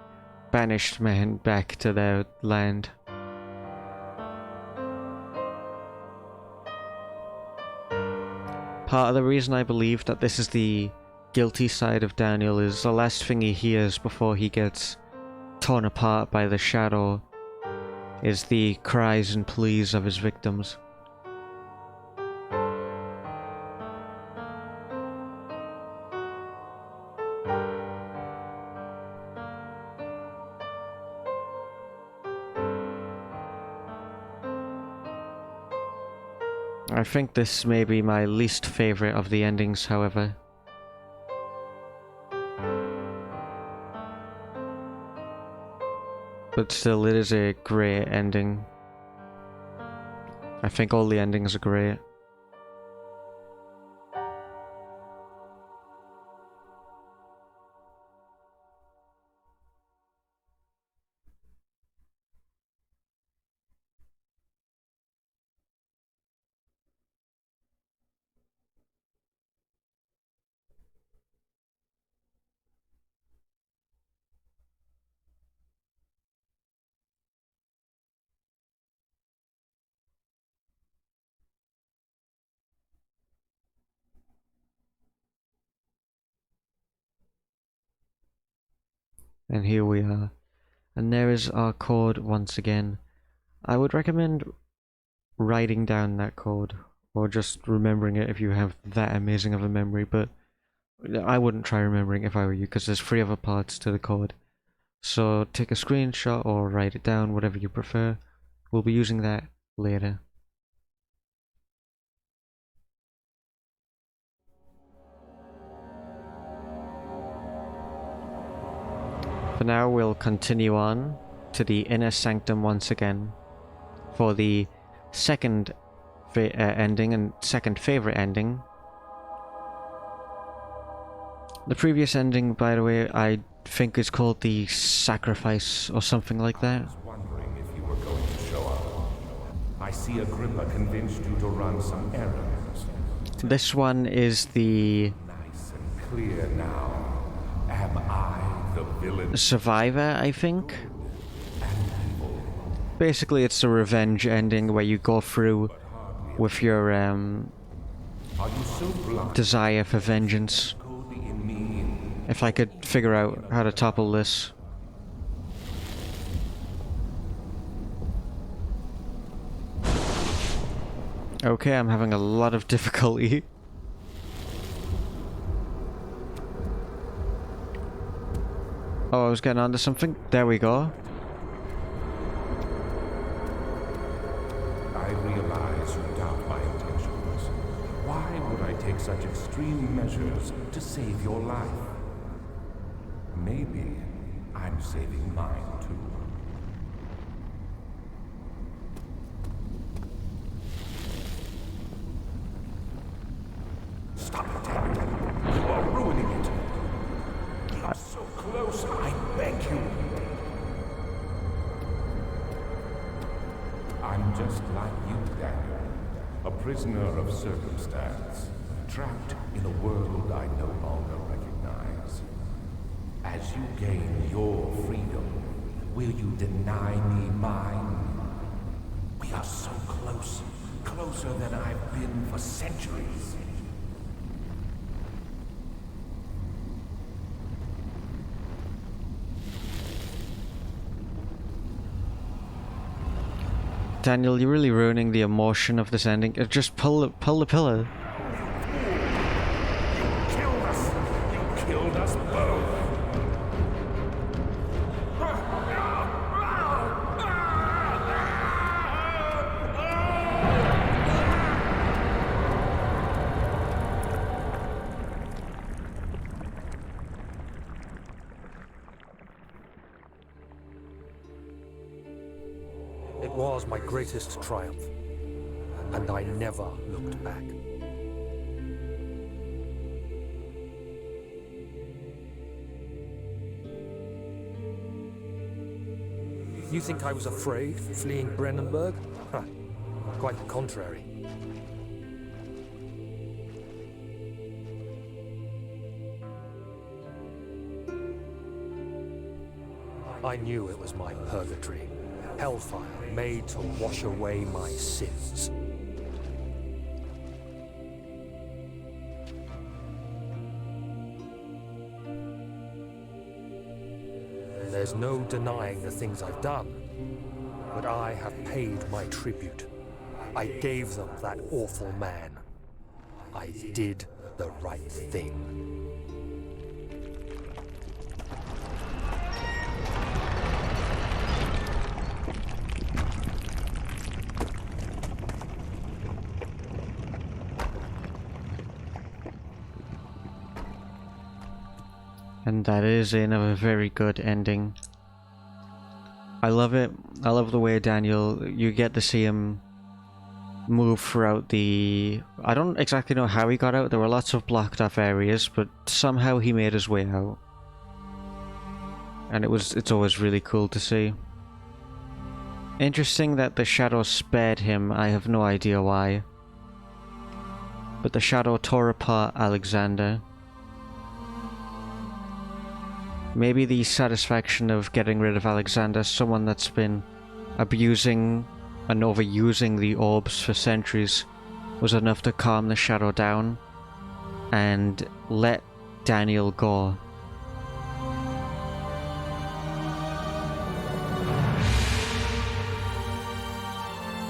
banished man back to their land. Part of the reason I believe that this is the guilty side of Daniel is the last thing he hears before he gets torn apart by the shadow is the cries and pleas of his victims. I think this may be my least favourite of the endings, however. But still, it is a great ending. I think all the endings are great. And here we are. And there is our code once again. I would recommend writing down that code, or just remembering it if you have that amazing of a memory, but I wouldn't try remembering if I were you, because there's 3 other parts to the code. So take a screenshot or write it down, whatever you prefer. We'll be using that later. For now, we'll continue on to the inner sanctum once again for the second ending and second favorite ending. The previous ending, by the way, I think is called the Sacrifice or something like that. I was wondering if you were going to show up. I see Agrippa convinced you to run some errands. This one is the Nice and clear now. Am I the villain? Survivor, I think. Basically, it's a revenge ending where you go through with your Are you so blind? desire for vengeance. Could be in me. If I could figure out how to topple this. Okay, I'm having a lot of difficulty. Oh, I was getting onto something. There we go. I realize you doubt my intentions. Why would I take such extreme measures to save your life? Maybe I'm saving mine too. Stop it, Dad. You are ruining it. You're so close, I beg you. I'm just like you, Daniel. A prisoner of circumstance. Trapped in a world I no longer recognize. As you gain your freedom, will you deny me mine? We are so close. Closer than I've been for centuries. Daniel, you're really ruining the emotion of this ending. Just pull the pillar. You killed us! You killed us both! It was my greatest triumph, and I never looked back. You think I was afraid fleeing Brennenburg? Huh. Quite the contrary. I knew it was my purgatory. Hellfire made to wash away my sins. There's no denying the things I've done, but I have paid my tribute. I gave them that awful man. I did the right thing. And that is another very good ending. I love it. I love the way Daniel, you get to see him move throughout the... I don't exactly know how he got out. There were lots of blocked off areas, but somehow he made his way out. And it's always really cool to see. Interesting that the shadow spared him. I have no idea why. But the shadow tore apart Alexander. Maybe the satisfaction of getting rid of Alexander, someone that's been abusing and overusing the orbs for centuries, was enough to calm the shadow down and let Daniel go.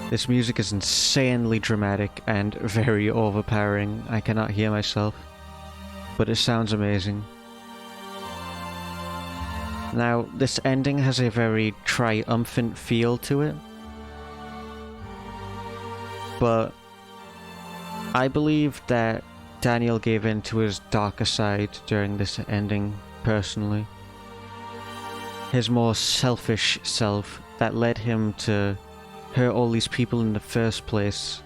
This music is insanely dramatic and very overpowering. I cannot hear myself, but it sounds amazing. Now, this ending has a very triumphant feel to it, but I believe that Daniel gave in to his darker side during this ending, personally. His more selfish self that led him to hurt all these people in the first place.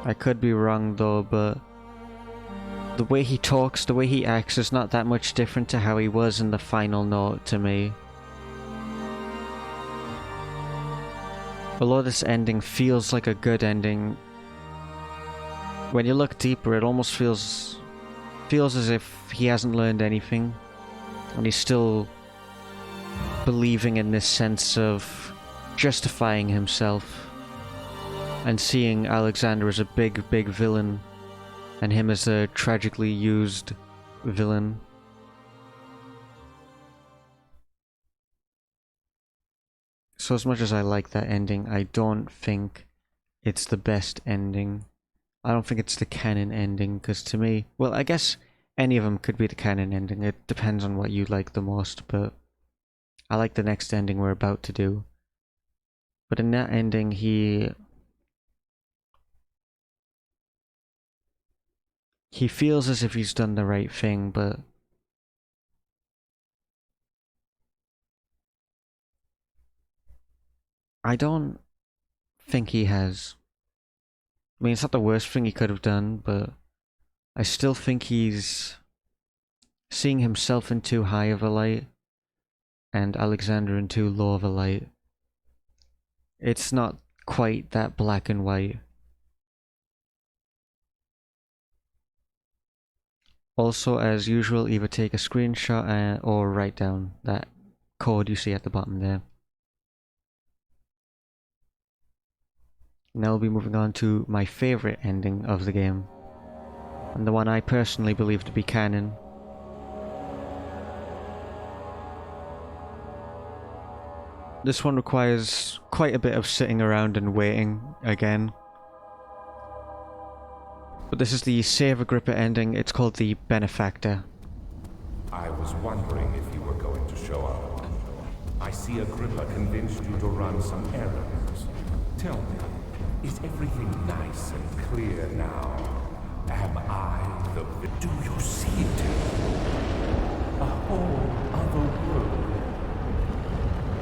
I could be wrong though, but the way he talks, the way he acts is not that much different to how he was in the final note to me. Although this ending feels like a good ending, when you look deeper it almost feels as if he hasn't learned anything, and he's still believing in this sense of justifying himself and seeing Alexander as a big villain and him as a tragically used villain. So as much as I like that ending, I don't think it's the best ending. I don't think it's the canon ending, because to me, well, I guess any of them could be the canon ending. It depends on what you like the most, but I like the next ending we're about to do. But in that ending, he feels as if he's done the right thing, but I don't think he has. I mean, it's not the worst thing he could have done, but I still think he's seeing himself in too high of a light and Alexander in too low of a light. It's not quite that black and white. Also, as usual, either take a screenshot or write down that code you see at the bottom there. Now we'll be moving on to my favourite ending of the game, and the one I personally believe to be canon. This one requires quite a bit of sitting around and waiting again. But this is the Save Agrippa ending. It's called the Benefactor. I was wondering if you were going to show up. I see Agrippa convinced you to run some errands. Tell me, is everything nice and clear now? Am I the... Do you see it? A whole other world.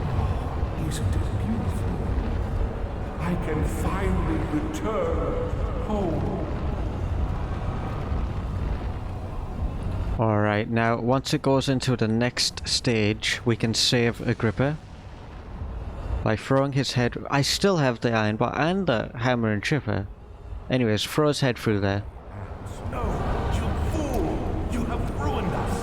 Oh, isn't it beautiful? I can finally return home. Alright, now once it goes into the next stage, we can save Agrippa by throwing his head... I still have the iron bar and the hammer and chipper. Anyways, throw his head through there. No, you fool! You have ruined us!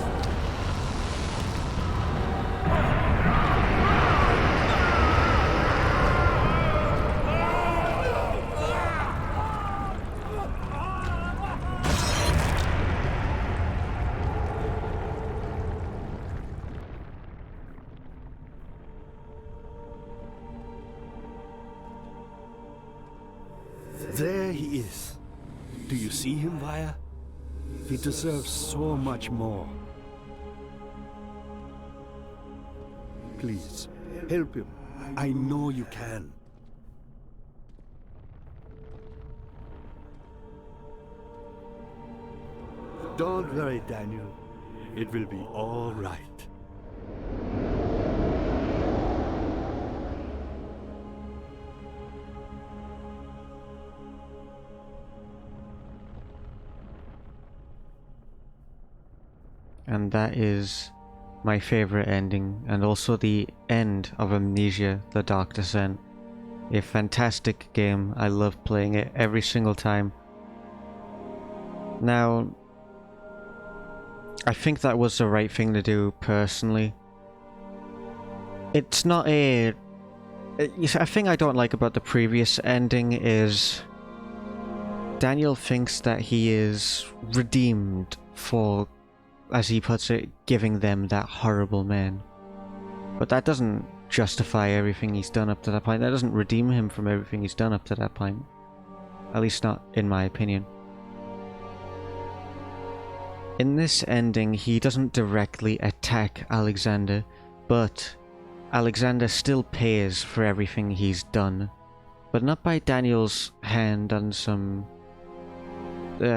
There he is. Do you see him, Vaya? He deserves so much more. Please, help him. I know you can. Don't worry, Daniel. It will be all right. And that is my favourite ending, and also the end of Amnesia, The Dark Descent. A fantastic game. I love playing it every single time. Now, I think that was the right thing to do, personally. It's not a... A thing I don't like about the previous ending is Daniel thinks that he is redeemed for, as he puts it, giving them that horrible man. But that doesn't justify everything he's done up to that point. That doesn't redeem him from everything he's done up to that point. At least not in my opinion. In this ending, he doesn't directly attack Alexander, but Alexander still pays for everything he's done. But not by Daniel's hand on some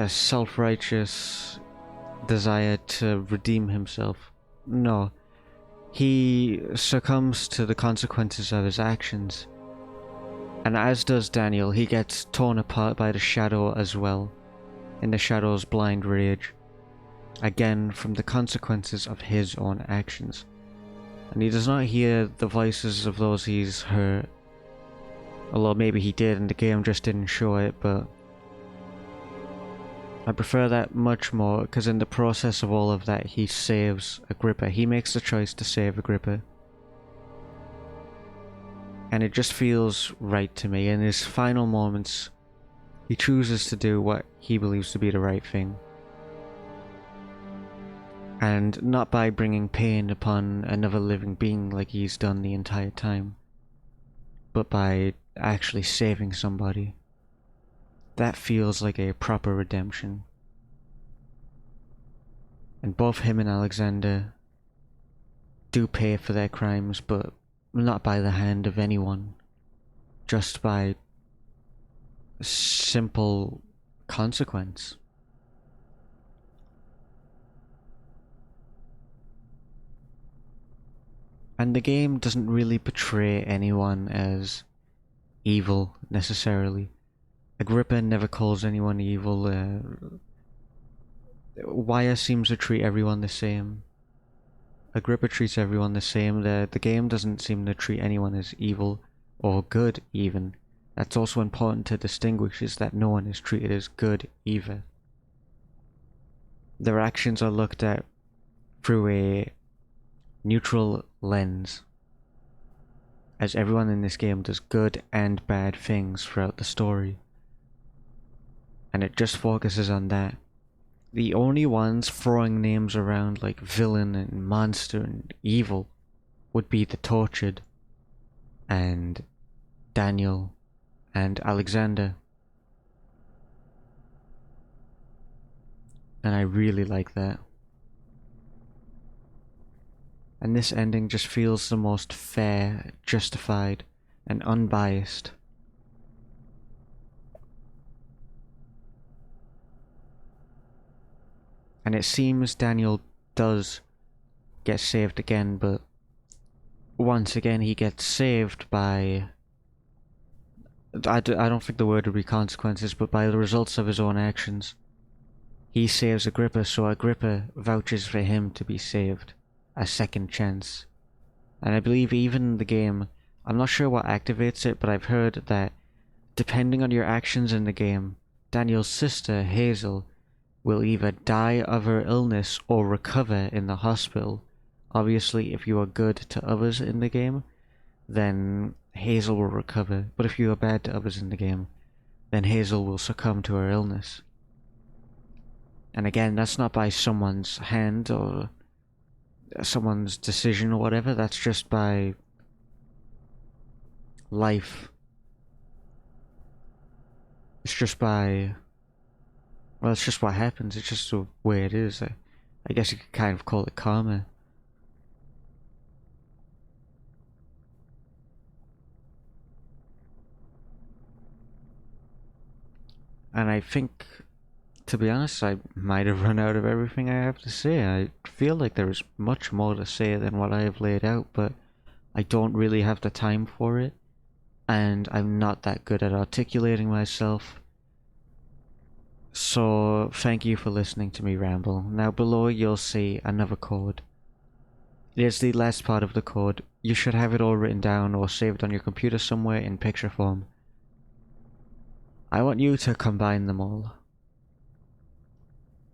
self-righteous desire to redeem himself. No. He succumbs to the consequences of his actions. And as does Daniel, he gets torn apart by the Shadow as well, in the Shadow's blind rage. Again, from the consequences of his own actions. And he does not hear the voices of those he's hurt. Although maybe he did and the game just didn't show it, but I prefer that much more, because in the process of all of that, he saves Agrippa. He makes the choice to save Agrippa. And it just feels right to me. In his final moments, he chooses to do what he believes to be the right thing. And not by bringing pain upon another living being like he's done the entire time, but by actually saving somebody. That feels like a proper redemption. And both him and Alexander do pay for their crimes, but not by the hand of anyone. Just by simple consequence. And the game doesn't really portray anyone as evil, necessarily. Agrippa never calls anyone evil. Wire seems to treat everyone the same. Agrippa treats everyone the same. The game doesn't seem to treat anyone as evil, or good even. That's also important to distinguish, is that no one is treated as good either. Their actions are looked at through a neutral lens, as everyone in this game does good and bad things throughout the story. And it just focuses on that. The only ones throwing names around like villain and monster and evil would be the tortured, and Daniel, and Alexander. And I really like that. And this ending just feels the most fair, justified, and unbiased. And it seems Daniel does get saved again, but once again he gets saved by... I don't think the word would be consequences, but by the results of his own actions. He saves Agrippa, so Agrippa vouches for him to be saved. A second chance. And I believe even the game, I'm not sure what activates it, but I've heard that depending on your actions in the game, Daniel's sister, Hazel, will either die of her illness or recover in the hospital. Obviously, if you are good to others in the game, then Hazel will recover. But if you are bad to others in the game, then Hazel will succumb to her illness. And again, that's not by someone's hand or someone's decision or whatever, that's just by life. It's just by... well, it's just what happens, it's just the way it is. I guess you could kind of call it karma. And I think, to be honest, I might have run out of everything I have to say. I feel like there is much more to say than what I have laid out, but I don't really have the time for it, and I'm not that good at articulating myself. So, thank you for listening to me ramble. Now below you'll see another code. It is the last part of the code. You should have it all written down or saved on your computer somewhere in picture form. I want you to combine them all.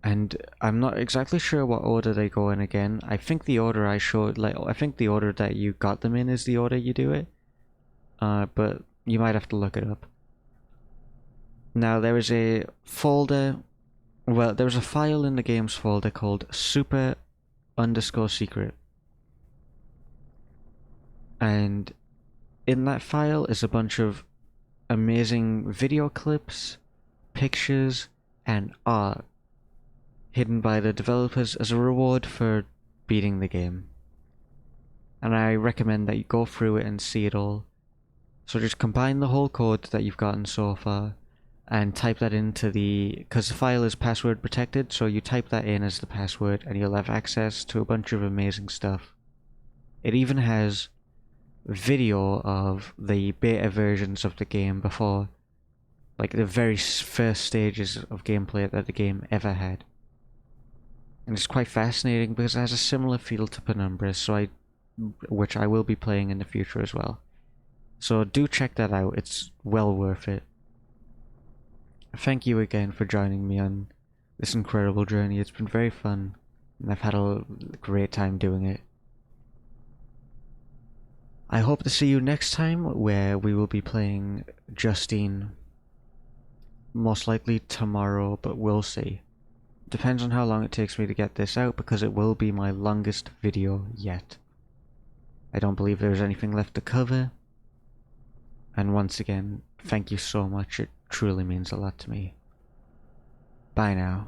And I'm not exactly sure what order they go in again. I think the order I showed, I think the order that you got them in is the order you do it. But you might have to look it up. Now there is a folder, well, there is a file in the games folder called super_secret. And in that file is a bunch of amazing video clips, pictures, and art hidden by the developers as a reward for beating the game. And I recommend that you go through it and see it all. So just combine the whole code that you've gotten so far and type that into because the file is password protected, so you type that in as the password and you'll have access to a bunch of amazing stuff. It even has video of the beta versions of the game before, like the very first stages of gameplay that the game ever had. And it's quite fascinating because it has a similar feel to Penumbra, which I will be playing in the future as well. So do check that out, it's well worth it. Thank you again for joining me on this incredible journey. It's been very fun, and I've had a great time doing it. I hope to see you next time, where we will be playing Justine. Most likely tomorrow, but we'll see. Depends on how long it takes me to get this out, because it will be my longest video yet. I don't believe there's anything left to cover. And once again, thank you so much, it truly means a lot to me. Bye now.